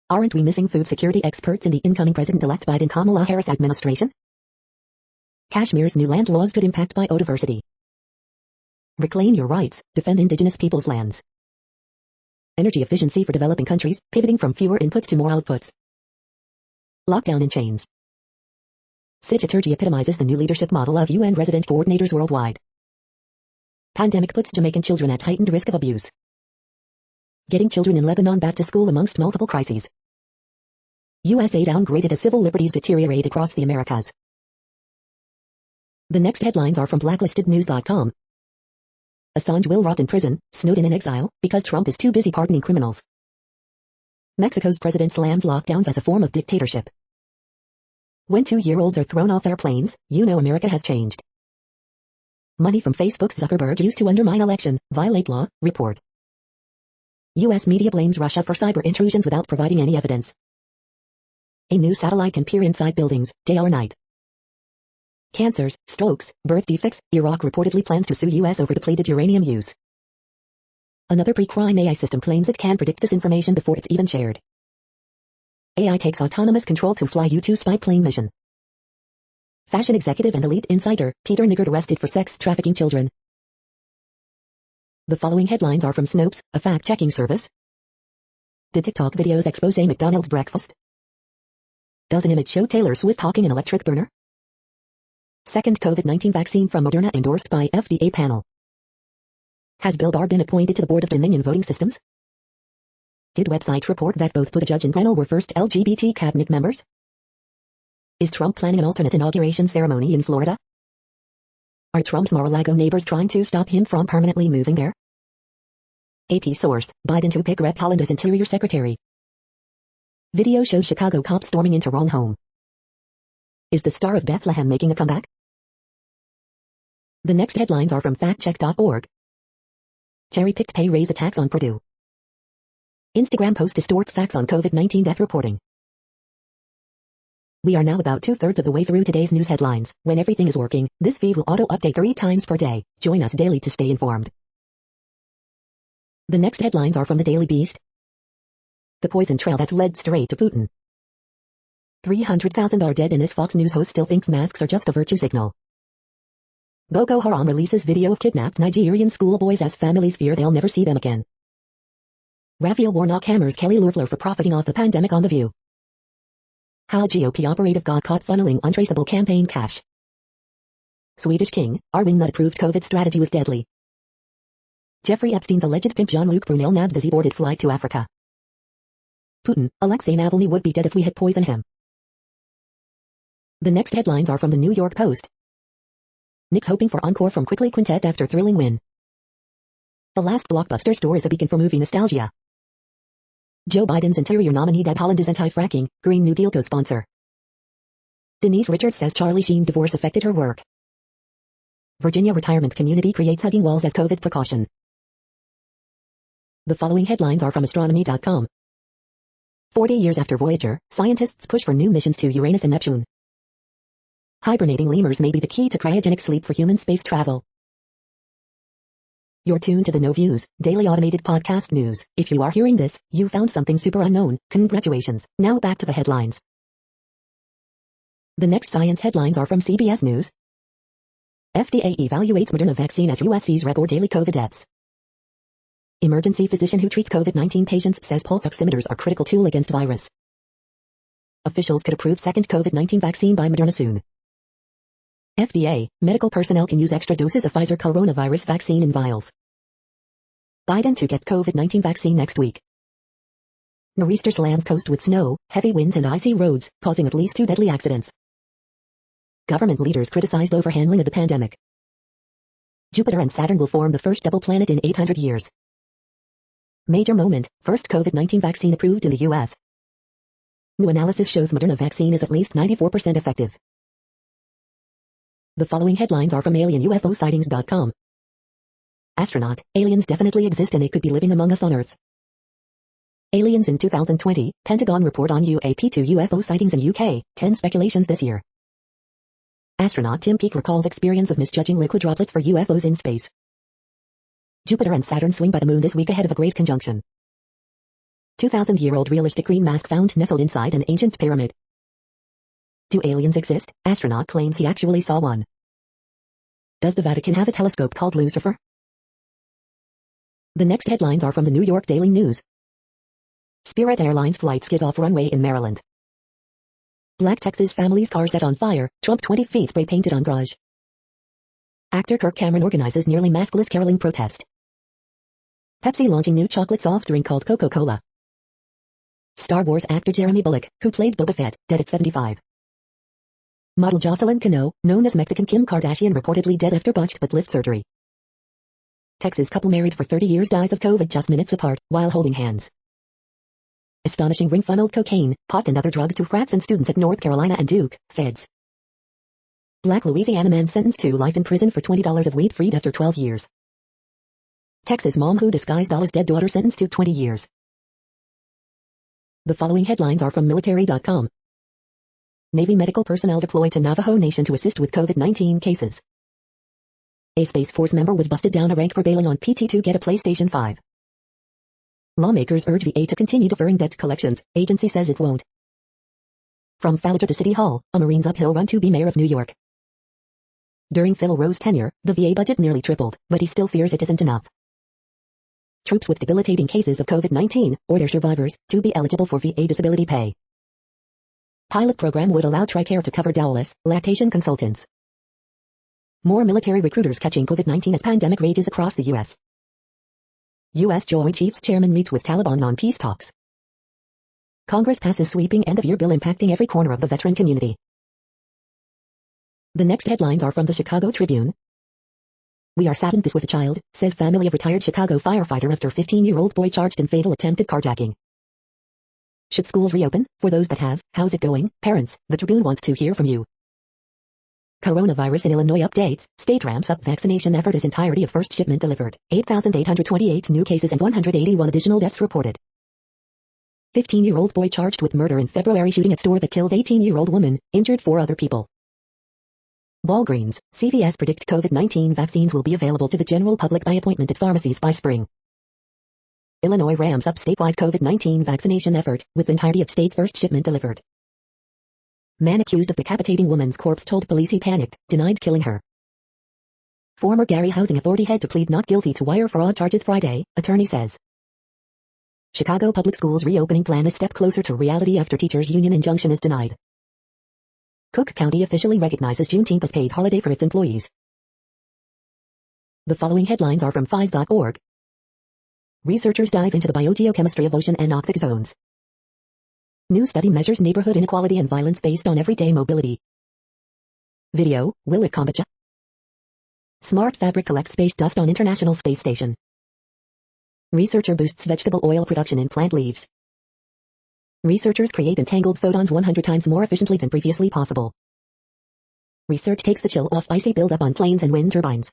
Aren't we missing food security experts in the incoming President-elect Biden Kamala Harris administration? Kashmir's new land laws could impact biodiversity. Reclaim your rights, defend indigenous peoples' lands. Energy efficiency for developing countries, pivoting from fewer inputs to more outputs. Lockdown in chains. Sigiturgy epitomizes the new leadership model of UN resident coordinators worldwide. Pandemic puts Jamaican children at heightened risk of abuse. Getting children in Lebanon back to school amongst multiple crises. USA downgraded as civil liberties deteriorate across the Americas. The next headlines are from blacklistednews.com. Assange will rot in prison, Snowden in exile, because Trump is too busy pardoning criminals. Mexico's president slams lockdowns as a form of dictatorship. When 2-year-olds are thrown off airplanes, you know America has changed. Money from Facebook's Zuckerberg used to undermine election, violate law, report. U.S. media blames Russia for cyber intrusions without providing any evidence. A new satellite can peer inside buildings, day or night. Cancers, strokes, birth defects, Iraq reportedly plans to sue U.S. over depleted uranium use. Another pre-crime AI system claims it can predict disinformation before it's even shared. AI takes autonomous control to fly U-2 spy plane mission. Fashion executive and elite insider, Peter Niggard arrested for sex trafficking children. The following headlines are from Snopes, a fact-checking service. Did TikTok videos expose McDonald's breakfast? Does an image show Taylor Swift hawking an electric burner? Second COVID-19 vaccine from Moderna endorsed by FDA panel. Has Bill Barr been appointed to the board of Dominion Voting Systems? Did websites report that both Buttigieg and Grenell were first LGBT cabinet members? Is Trump planning an alternate inauguration ceremony in Florida? Are Trump's Mar-a-Lago neighbors trying to stop him from permanently moving there? AP sourced, Biden to pick Rep Holland as Interior Secretary. Video shows Chicago cops storming into wrong home. Is the Star of Bethlehem making a comeback? The next headlines are from factcheck.org. Cherry-picked pay raise attacks on Purdue. Instagram post distorts facts on COVID-19 death reporting. We are now about 2/3 of the way through today's news headlines. When everything is working, this feed will auto-update 3 times per day. Join us daily to stay informed. The next headlines are from the Daily Beast. The poison trail that led straight to Putin. 300,000 are dead and this Fox News host still thinks masks are just a virtue signal. Boko Haram releases video of kidnapped Nigerian schoolboys as families fear they'll never see them again. Raphael Warnock hammers Kelly Loeffler for profiting off the pandemic on The View. How GOP operative got caught funneling untraceable campaign cash. Swedish king, our wingnut-approved COVID strategy was deadly. Jeffrey Epstein's alleged pimp Jean-Luc Brunel nabs as he boarded flight to Africa. Putin, Alexei Navalny would be dead if we had poisoned him. The next headlines are from the New York Post. Knicks hoping for encore from Quickly Quintet after thrilling win. The last blockbuster store is a beacon for movie nostalgia. Joe Biden's Interior nominee Deb Haaland is anti-fracking, Green New Deal co-sponsor. Denise Richards says Charlie Sheen divorce affected her work. Virginia retirement community creates hugging walls as COVID precaution. The following headlines are from astronomy.com. 40 years after Voyager, scientists push for new missions to Uranus and Neptune. Hibernating lemurs may be the key to cryogenic sleep for human space travel. You're tuned to the No Views, daily automated podcast news. If you are hearing this, you found something super unknown. Congratulations. Now back to the headlines. The next science headlines are from CBS News. FDA evaluates Moderna vaccine as US sees record daily COVID deaths. Emergency physician who treats COVID-19 patients says pulse oximeters are critical tool against virus. Officials could approve second COVID-19 vaccine by Moderna soon. FDA, medical personnel can use extra doses of Pfizer coronavirus vaccine in vials. Biden to get COVID-19 vaccine next week. Nor'easter slams coast with snow, heavy winds and icy roads, causing at least 2 deadly accidents. Government leaders criticized overhandling of the pandemic. Jupiter and Saturn will form the first double planet in 800 years. Major moment, first COVID-19 vaccine approved in the U.S. New analysis shows Moderna vaccine is at least 94% effective. The following headlines are from alienUFOsightings.com. Astronaut, aliens definitely exist and they could be living among us on Earth. Aliens in 2020, Pentagon report on UAP-2 UFO sightings in UK, 10 speculations this year. Astronaut Tim Peake recalls experience of misjudging liquid droplets for UFOs in space. Jupiter and Saturn swing by the moon this week ahead of a great conjunction. 2,000-year-old realistic green mask found nestled inside an ancient pyramid. Do aliens exist? Astronaut claims he actually saw one. Does the Vatican have a telescope called Lucifer? The next headlines are from the New York Daily News. Spirit Airlines flight skids off runway in Maryland. Black Texas family's car set on fire, Trump 20 feet spray painted on garage. Actor Kirk Cameron organizes nearly maskless caroling protest. Pepsi launching new chocolate soft drink called Coca-Cola. Star Wars actor Jeremy Bullock, who played Boba Fett, dead at 75. Model Jocelyn Cano, known as Mexican Kim Kardashian, reportedly dead after botched butt lift surgery. Texas couple married for 30 years dies of COVID just minutes apart, while holding hands. Astonishing ring funneled cocaine, pot and other drugs to frats and students at North Carolina and Duke, feds. Black Louisiana man sentenced to life in prison for $20 of weed freed after 12 years. Texas mom who disguised Allah's dead daughter sentenced to 20 years. The following headlines are from military.com. Navy medical personnel deployed to Navajo Nation to assist with COVID-19 cases. A Space Force member was busted down a rank for bailing on PT to get a PlayStation 5. Lawmakers urge VA to continue deferring debt collections, agency says it won't. From Fallujah to City Hall, a Marine's uphill run to be mayor of New York. During Phil Rowe's tenure, the VA budget nearly tripled, but he still fears it isn't enough. Troops with debilitating cases of COVID-19, or their survivors, to be eligible for VA disability pay. Pilot program would allow TRICARE to cover dowelless, lactation consultants. More military recruiters catching COVID-19 as pandemic rages across the U.S. U.S. Joint Chiefs Chairman meets with Taliban on peace talks. Congress passes sweeping end-of-year bill impacting every corner of the veteran community. The next headlines are from the Chicago Tribune. We are saddened this was a child, says family of retired Chicago firefighter after 15-year-old boy charged in fatal attempted carjacking. Should schools reopen? For those that have, how's it going? Parents, the Tribune wants to hear from you. Coronavirus in Illinois updates, state ramps up vaccination effort as entirety of first shipment delivered. 8,828 new cases and 181 additional deaths reported. 15-year-old boy charged with murder in February shooting at store that killed 18-year-old woman, injured 4 other people. Walgreens, CVS predict COVID-19 vaccines will be available to the general public by appointment at pharmacies by spring. Illinois ramps up statewide COVID-19 vaccination effort, with entirety of state's first shipment delivered. Man accused of decapitating woman's corpse told police he panicked, denied killing her. Former Gary Housing Authority head to plead not guilty to wire fraud charges Friday, attorney says. Chicago Public Schools reopening plan a step closer to reality after teachers' union injunction is denied. Cook County officially recognizes Juneteenth as paid holiday for its employees. The following headlines are from phys.org. Researchers dive into the biogeochemistry of ocean and anoxic zones. New study measures neighborhood inequality and violence based on everyday mobility. Video, will it kombucha? Smart fabric collects space dust on International Space Station. Researcher boosts vegetable oil production in plant leaves. Researchers create entangled photons 100 times more efficiently than previously possible. Research takes the chill off icy buildup on planes and wind turbines.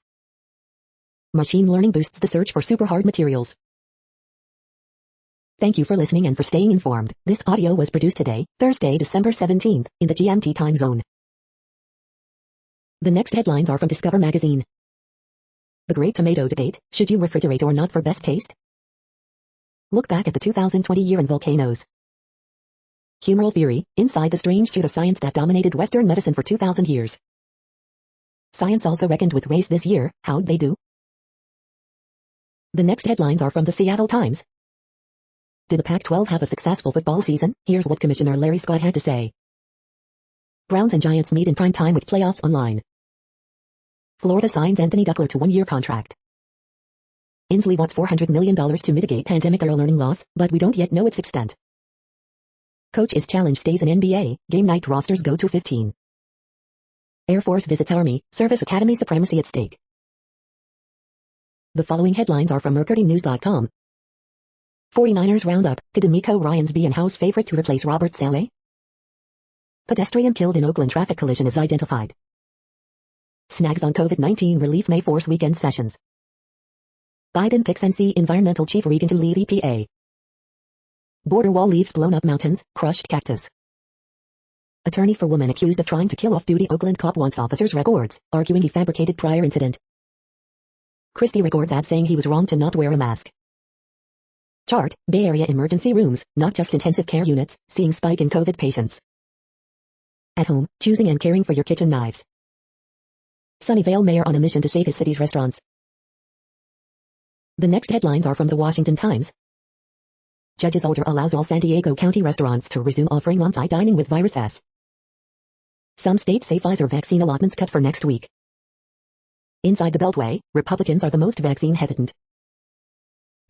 Machine learning boosts the search for super hard materials. Thank you for listening and for staying informed. This audio was produced today, Thursday, December 17th, in the GMT time zone. The next headlines are from Discover magazine. The Great Tomato Debate, should you refrigerate or not for best taste? Look back at the 2020 year in volcanoes. Humoral theory, inside the strange pseudoscience that dominated Western medicine for 2,000 years. Science also reckoned with race this year, how'd they do? The next headlines are from the Seattle Times. Did the Pac-12 have a successful football season? Here's what Commissioner Larry Scott had to say. Browns and Giants meet in prime time with playoffs online. Florida signs Anthony Duckler to 1-year contract. Inslee wants $400 million to mitigate pandemic-era learning loss, but we don't yet know its extent. Coach is challenged stays in NBA, game night rosters go to 15. Air Force visits Army, Service Academy supremacy at stake. The following headlines are from MercuryNews.com. 49ers roundup, could D'Amico Ryans be in-house favorite to replace Robert Saleh? Pedestrian killed in Oakland traffic collision is identified. Snags on COVID-19 relief may force weekend sessions. Biden picks NC environmental chief Regan to lead EPA. Border wall leaves blown up mountains, crushed cactus. Attorney for woman accused of trying to kill off-duty Oakland cop wants officer's records, arguing he fabricated prior incident. Christie records ad saying he was wrong to not wear a mask. Chart, Bay Area emergency rooms, not just intensive care units, seeing spike in COVID patients. At home, choosing and caring for your kitchen knives. Sunnyvale mayor on a mission to save his city's restaurants. The next headlines are from the Washington Times. Judge's order allows all San Diego County restaurants to resume offering on-site dining with virus S. Some states say Pfizer vaccine allotments cut for next week. Inside the Beltway, Republicans are the most vaccine hesitant.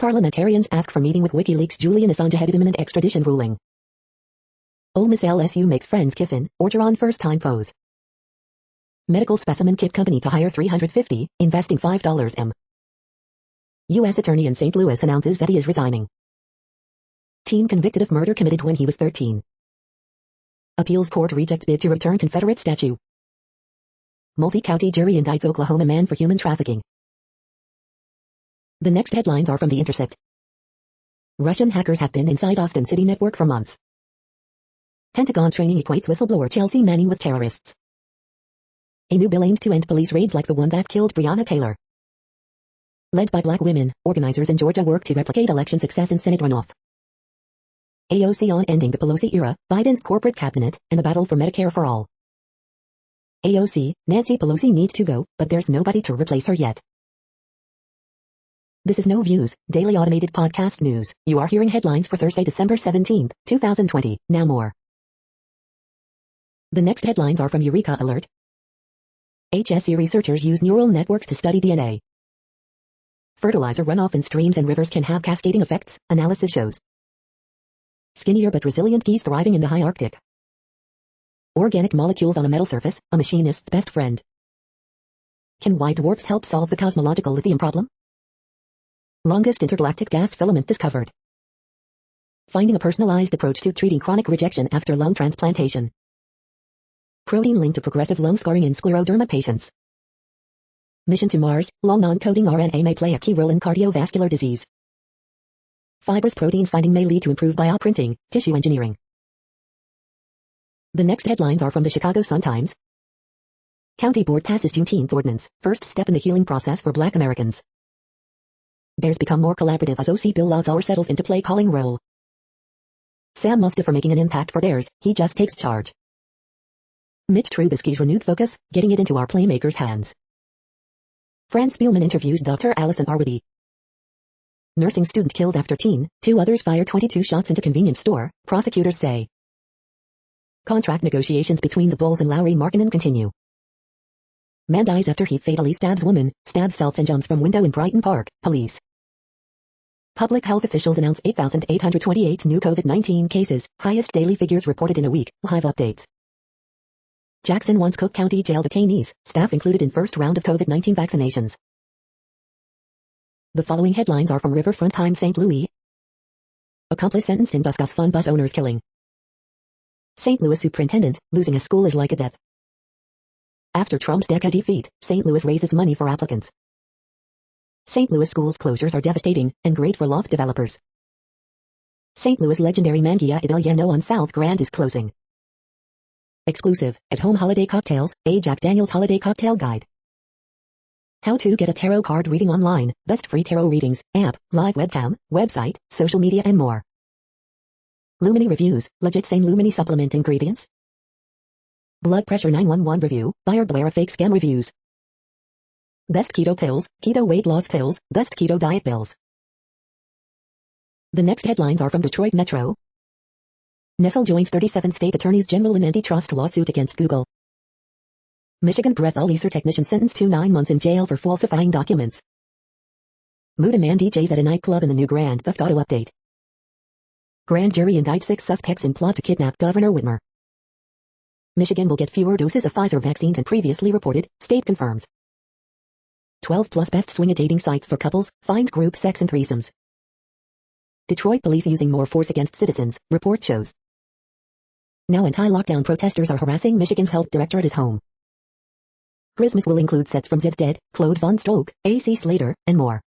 Parliamentarians ask for meeting with WikiLeaks Julian Assange ahead of imminent extradition ruling. Ole Miss LSU makes friends Kiffin, Orgeron first-time foes. Medical specimen kit company to hire 350, investing $5 M. U.S. Attorney in St. Louis announces that he is resigning. Teen convicted of murder committed when he was 13. Appeals court rejects bid to return Confederate statue. Multi-county jury indicts Oklahoma man for human trafficking. The next headlines are from The Intercept. Russian hackers have been inside Austin City network for months. Pentagon training equates whistleblower Chelsea Manning with terrorists. A new bill aims to end police raids like the one that killed Breonna Taylor. Led by black women, organizers in Georgia work to replicate election success in Senate runoff. AOC on ending the Pelosi era, Biden's corporate cabinet, and the battle for Medicare for all. AOC, Nancy Pelosi needs to go, but there's nobody to replace her yet. This is No Views, daily automated podcast news. You are hearing headlines for Thursday, December 17, 2020. Now more. The next headlines are from Eureka Alert. HSE researchers use neural networks to study DNA. Fertilizer runoff in streams and rivers can have cascading effects, analysis shows. Skinnier but resilient geese thriving in the high Arctic. Organic molecules on a metal surface, a machinist's best friend. Can white dwarfs help solve the cosmological lithium problem? Longest intergalactic gas filament discovered. Finding a personalized approach to treating chronic rejection after lung transplantation. Protein linked to progressive lung scarring in scleroderma patients. Mission to Mars, long non-coding RNA may play a key role in cardiovascular disease. Fibrous protein finding may lead to improved bioprinting, tissue engineering. The next headlines are from the Chicago Sun-Times. County Board passes Juneteenth ordinance, first step in the healing process for Black Americans. Bears become more collaborative as OC Bill Lazar settles into play calling role. Sam Mustafa making an impact for Bears, he just takes charge. Mitch Trubisky's renewed focus, getting it into our playmakers' hands. Fran Spielman interviews Dr. Allison Arwady. Nursing student killed after teen, 2 others fire 22 shots into convenience store, prosecutors say. Contract negotiations between the Bulls and Lowry Markkanen continue. Man dies after he fatally stabs woman, stabs self and jumps from window in Brighton Park, police. Public health officials announce 8,828 new COVID-19 cases, highest daily figures reported in a week, live updates. Jackson wants Cook County jail detainees, staff included in first round of COVID-19 vaccinations. The following headlines are from Riverfront Times St. Louis. Accomplice sentenced in Buscus fun bus owner's killing. St. Louis superintendent, losing a school is like a death. After Trump's DECA defeat, St. Louis raises money for applicants. St. Louis schools closures are devastating, and great for loft developers. St. Louis legendary Mangia Italiano on South Grand is closing. Exclusive, at-home holiday cocktails, a Jack Daniel's holiday cocktail guide. How to get a tarot card reading online, best free tarot readings, app, live webcam, website, social media and more. Lumini reviews, legit sane Lumini supplement ingredients. Blood pressure 911 review, buyer beware of fake scam reviews. Best keto pills, keto weight loss pills, best keto diet pills. The next headlines are from Detroit Metro. Nestle joins 37 state attorneys general in antitrust lawsuit against Google. Michigan breath leaser technician sentenced to 9 months in jail for falsifying documents. Muda man DJs at a nightclub in the new Grand Theft Auto update. Grand jury indicts 6 suspects in plot to kidnap Governor Whitmer. Michigan will get fewer doses of Pfizer vaccine than previously reported, state confirms. 12 plus best swing at dating sites for couples, finds group sex and threesomes. Detroit police using more force against citizens, report shows. Now anti-lockdown protesters are harassing Michigan's health director at his home. Christmas will include sets from Dead's Dead, Claude Von Stroke, A.C. Slater, and more.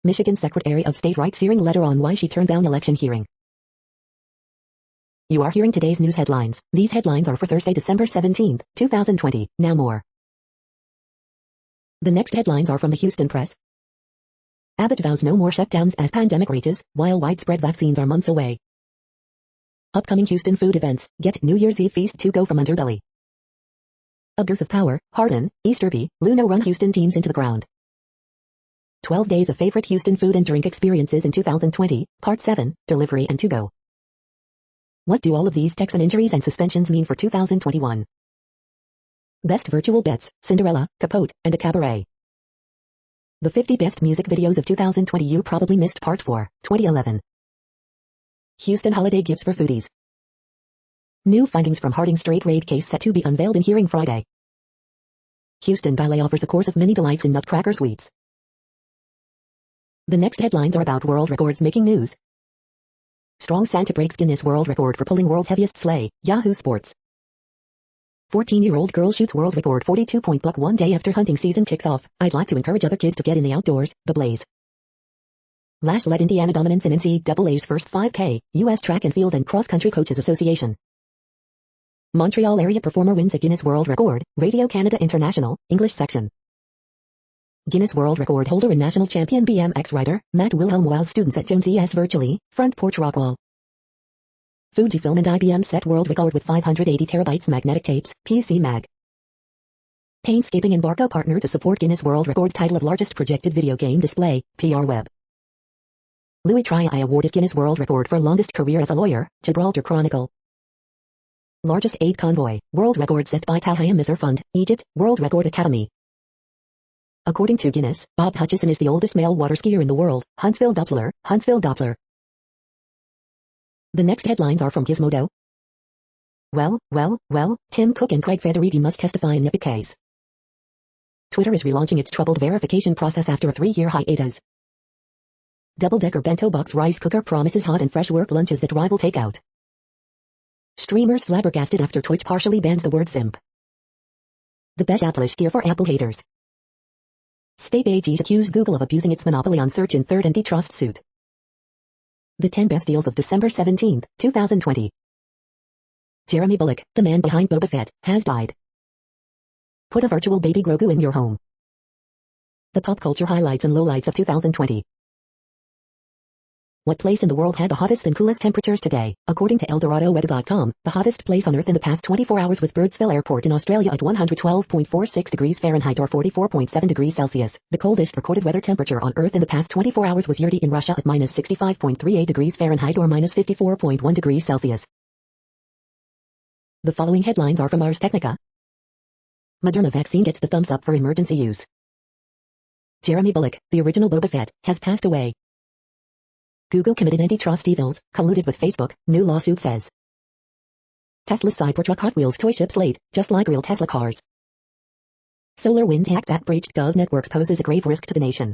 Michigan Secretary of State writes searing letter on why she turned down election hearing. You are hearing today's news headlines. These headlines are for Thursday, December 17th, 2020. Now more. The next headlines are from the Houston Press. Abbott vows no more shutdowns as pandemic rages, while widespread vaccines are months away. Upcoming Houston food events. Get New Year's Eve feast to go from Underbelly. A Birth of Power, Hardin, Easterby, Luno run Houston teams into the ground. 12 days of favorite Houston food and drink experiences in 2020, Part 7, Delivery and To-Go. What do all of these Texan injuries and suspensions mean for 2021? Best virtual bets, Cinderella, Capote, and a Cabaret. The 50 best music videos of 2020. You probably missed Part 4, 2011. Houston holiday gifts for foodies. New findings from Harding Strait raid case set to be unveiled in hearing Friday. Houston Ballet offers a course of many delights in Nutcracker sweets. The next headlines are about world records making news. Strong Santa breaks Guinness World Record for pulling world's heaviest sleigh. Yahoo Sports. 14-year-old girl shoots world record 42-point buck one day after hunting season kicks off. I'd like to encourage other kids to get in the outdoors. The Blaze. Lash led Indiana dominance in NCAA's first 5K, U.S. Track and Field and Cross Country Coaches Association. Montreal area performer wins a Guinness World Record, Radio Canada International, English section. Guinness World Record holder and national champion BMX rider, Matt Wilhelm wows students at Jones ES virtually, front porch Rockwall. Fujifilm and IBM set world record with 580 terabytes magnetic tapes, PC Mag. Paintscaping and Barco partner to support Guinness World Record title of largest projected video game display, PR Web. Louis Triay awarded Guinness World Record for longest career as a lawyer, Gibraltar Chronicle. Largest aid convoy, world record set by Talhaya Misr Fund, Egypt, World Record Academy. According to Guinness, Bob Hutchison is the oldest male water skier in the world, Huntsville Doppler, Huntsville Doppler. The next headlines are from Gizmodo. Well, Tim Cook and Craig Federighi must testify in Epic case. Twitter is relaunching its troubled verification process after a 3-year hiatus. Double-decker bento box rice cooker promises hot and fresh work lunches that rival takeout. Streamers flabbergasted after Twitch partially bans the word simp. The best Apple-ish steer for Apple haters. State AGs accuse Google of abusing its monopoly on search in third antitrust suit. The 10 best deals of December 17, 2020. Jeremy Bulloch, the man behind Boba Fett, has died. Put a virtual baby Grogu in your home. The pop culture highlights and lowlights of 2020. What place in the world had the hottest and coolest temperatures today? According to ElDoradoWeather.com, the hottest place on Earth in the past 24 hours was Birdsville Airport in Australia at 112.46 degrees Fahrenheit or 44.7 degrees Celsius. The coldest recorded weather temperature on Earth in the past 24 hours was Yurty in Russia at minus 65.38 degrees Fahrenheit or minus 54.1 degrees Celsius. The following headlines are from Ars Technica. Moderna vaccine gets the thumbs up for emergency use. Jeremy Bulloch, the original Boba Fett, has passed away. Google committed antitrust evils, colluded with Facebook, new lawsuit says. Tesla's Cybertruck Hot Wheels toy ships late, just like real Tesla cars. SolarWinds hack that breached Gov networks poses a grave risk to the nation.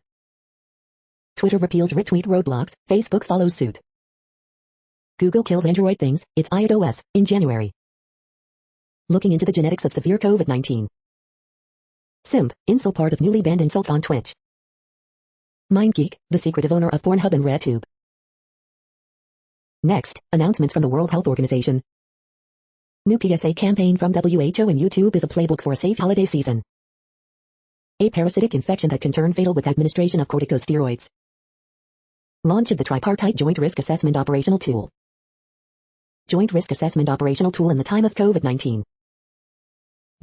Twitter repeals retweet roadblocks, Facebook follows suit. Google kills Android things, its iOS, in January. Looking into the genetics of severe COVID-19. Simp, insult part of newly banned insults on Twitch. MindGeek, the secretive owner of Pornhub and RedTube. Next, announcements from the World Health Organization. New PSA campaign from WHO and YouTube is a playbook for a safe holiday season. A parasitic infection that can turn fatal with administration of corticosteroids. Launch of the Tripartite Joint Risk Assessment Operational Tool. Joint Risk Assessment Operational Tool in the time of COVID-19.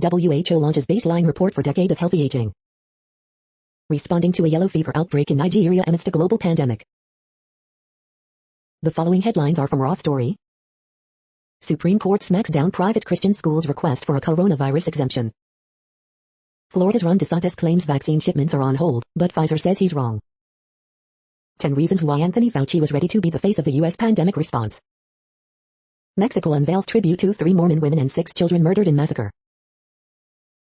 WHO launches baseline report for decade of healthy aging. Responding to a yellow fever outbreak in Nigeria amidst a global pandemic. The following headlines are from Raw Story. Supreme Court smacks down private Christian schools' request for a coronavirus exemption. Florida's Ron DeSantis claims vaccine shipments are on hold, but Pfizer says he's wrong. 10 reasons why Anthony Fauci was ready to be the face of the U.S. pandemic response. Mexico unveils tribute to 3 Mormon women and 6 children murdered in massacre.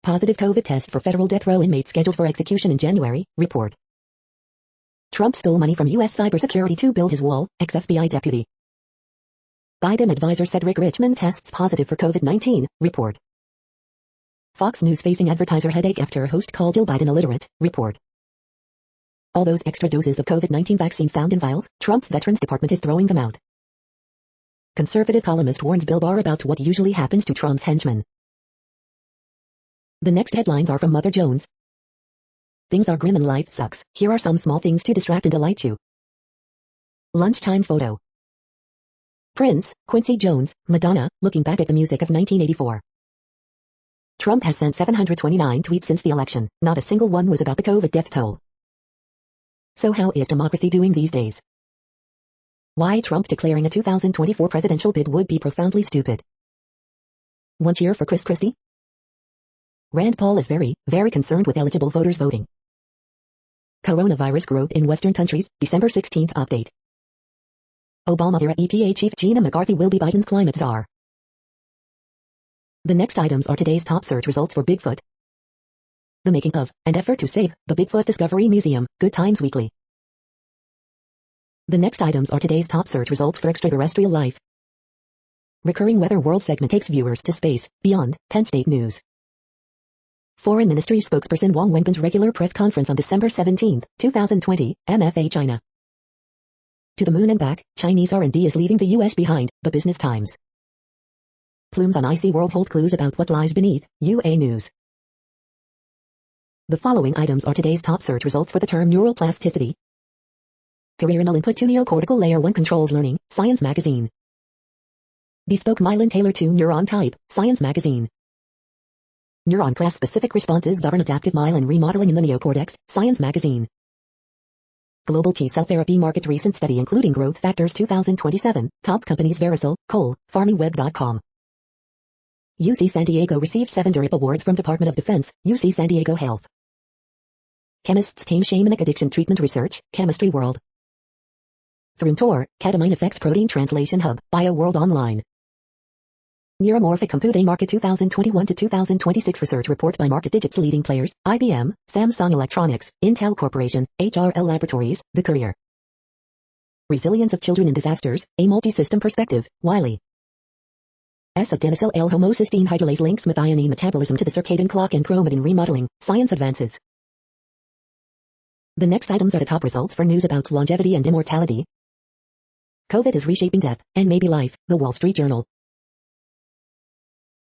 Positive COVID test for federal death row inmate scheduled for execution in January, report. Trump stole money from U.S. cybersecurity to build his wall, ex-FBI deputy. Biden advisor Cedric Richmond tests positive for COVID-19, report. Fox News facing advertiser headache after host called Joe Biden illiterate, report. All those extra doses of COVID-19 vaccine found in vials, Trump's Veterans Department is throwing them out. Conservative columnist warns Bill Barr about what usually happens to Trump's henchmen. The next headlines are from Mother Jones. Things are grim and life sucks. Here are some small things to distract and delight you. Lunchtime photo. Prince, Quincy Jones, Madonna, looking back at the music of 1984. Trump has sent 729 tweets since the election. Not a single one was about the COVID death toll. So how is democracy doing these days? Why Trump declaring a 2024 presidential bid would be profoundly stupid. One cheer for Chris Christie? Rand Paul is very, very concerned with eligible voters voting. Coronavirus growth in Western countries, December 16 update. Obama-era EPA chief Gina McCarthy will be Biden's climate czar. The next items are today's top search results for Bigfoot. The making of, and effort to save, the Bigfoot Discovery Museum, Good Times Weekly. The next items are today's top search results for extraterrestrial life. Recurring Weather World segment takes viewers to space, beyond, Penn State News. Foreign Ministry spokesperson Wang Wenbin's regular press conference on December 17, 2020, MFA China. To the moon and back, Chinese R&D is leaving the US behind, the Business Times. Plumes on icy world hold clues about what lies beneath, UA News. The following items are today's top search results for the term neural plasticity. Careerinal input to neocortical layer 1 controls learning, Science Magazine. Bespoke myelin tailored to neuron type, Science Magazine. Neuron class-specific responses govern adaptive myelin remodeling in the neocortex, Science Magazine. Global T-cell therapy market recent study including growth factors 2027, top companies Vericel, Cole, FarmyWeb.com. UC San Diego received 7 DURIP awards from Department of Defense, UC San Diego Health. Chemists tame shamanic addiction treatment research, Chemistry World. Through Tor, Ketamine Effects Protein Translation Hub, BioWorld Online. Neuromorphic Computing Market 2021 to 2026 Research Report by Market Digits leading players, IBM, Samsung Electronics, Intel Corporation, HRL Laboratories, The Courier. Resilience of Children in Disasters, A Multi-System Perspective, Wiley. S-adenosyl L-homocysteine hydrolase links methionine metabolism to the circadian clock and chromatin remodeling, Science Advances. The next items are the top results for news about longevity and immortality. COVID is reshaping death, and maybe life, The Wall Street Journal.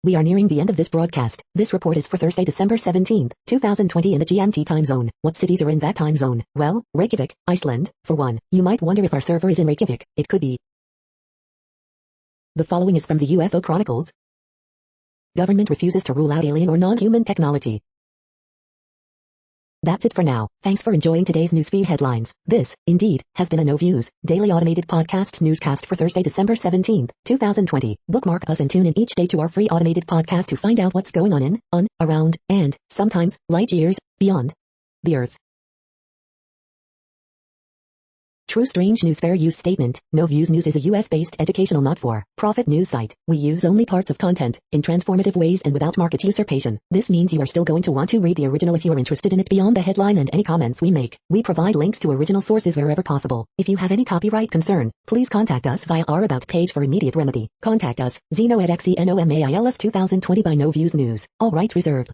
We are nearing the end of this broadcast. This report is for Thursday, December 17, 2020 in the GMT time zone. What cities are in that time zone? Well, Reykjavik, Iceland, for one. You might wonder if our server is in Reykjavik. It could be. The following is from the UFO Chronicles. Government refuses to rule out alien or non-human technology. That's it for now. Thanks for enjoying today's newsfeed headlines. This, indeed, has been a No Views, daily automated podcast newscast for Thursday, December 17, 2020. Bookmark us and tune in each day to our free automated podcast to find out what's going on, around, and, sometimes, light years, beyond the Earth. True Strange News Fair Use Statement. No Views News is a US-based educational not-for-profit news site. We use only parts of content, in transformative ways and without market usurpation. This means you are still going to want to read the original if you are interested in it beyond the headline and any comments we make. We provide links to original sources wherever possible. If you have any copyright concern, please contact us via our About page for immediate remedy. Contact us, Zeno at XENOMAILS 2020 by No Views News. All rights reserved.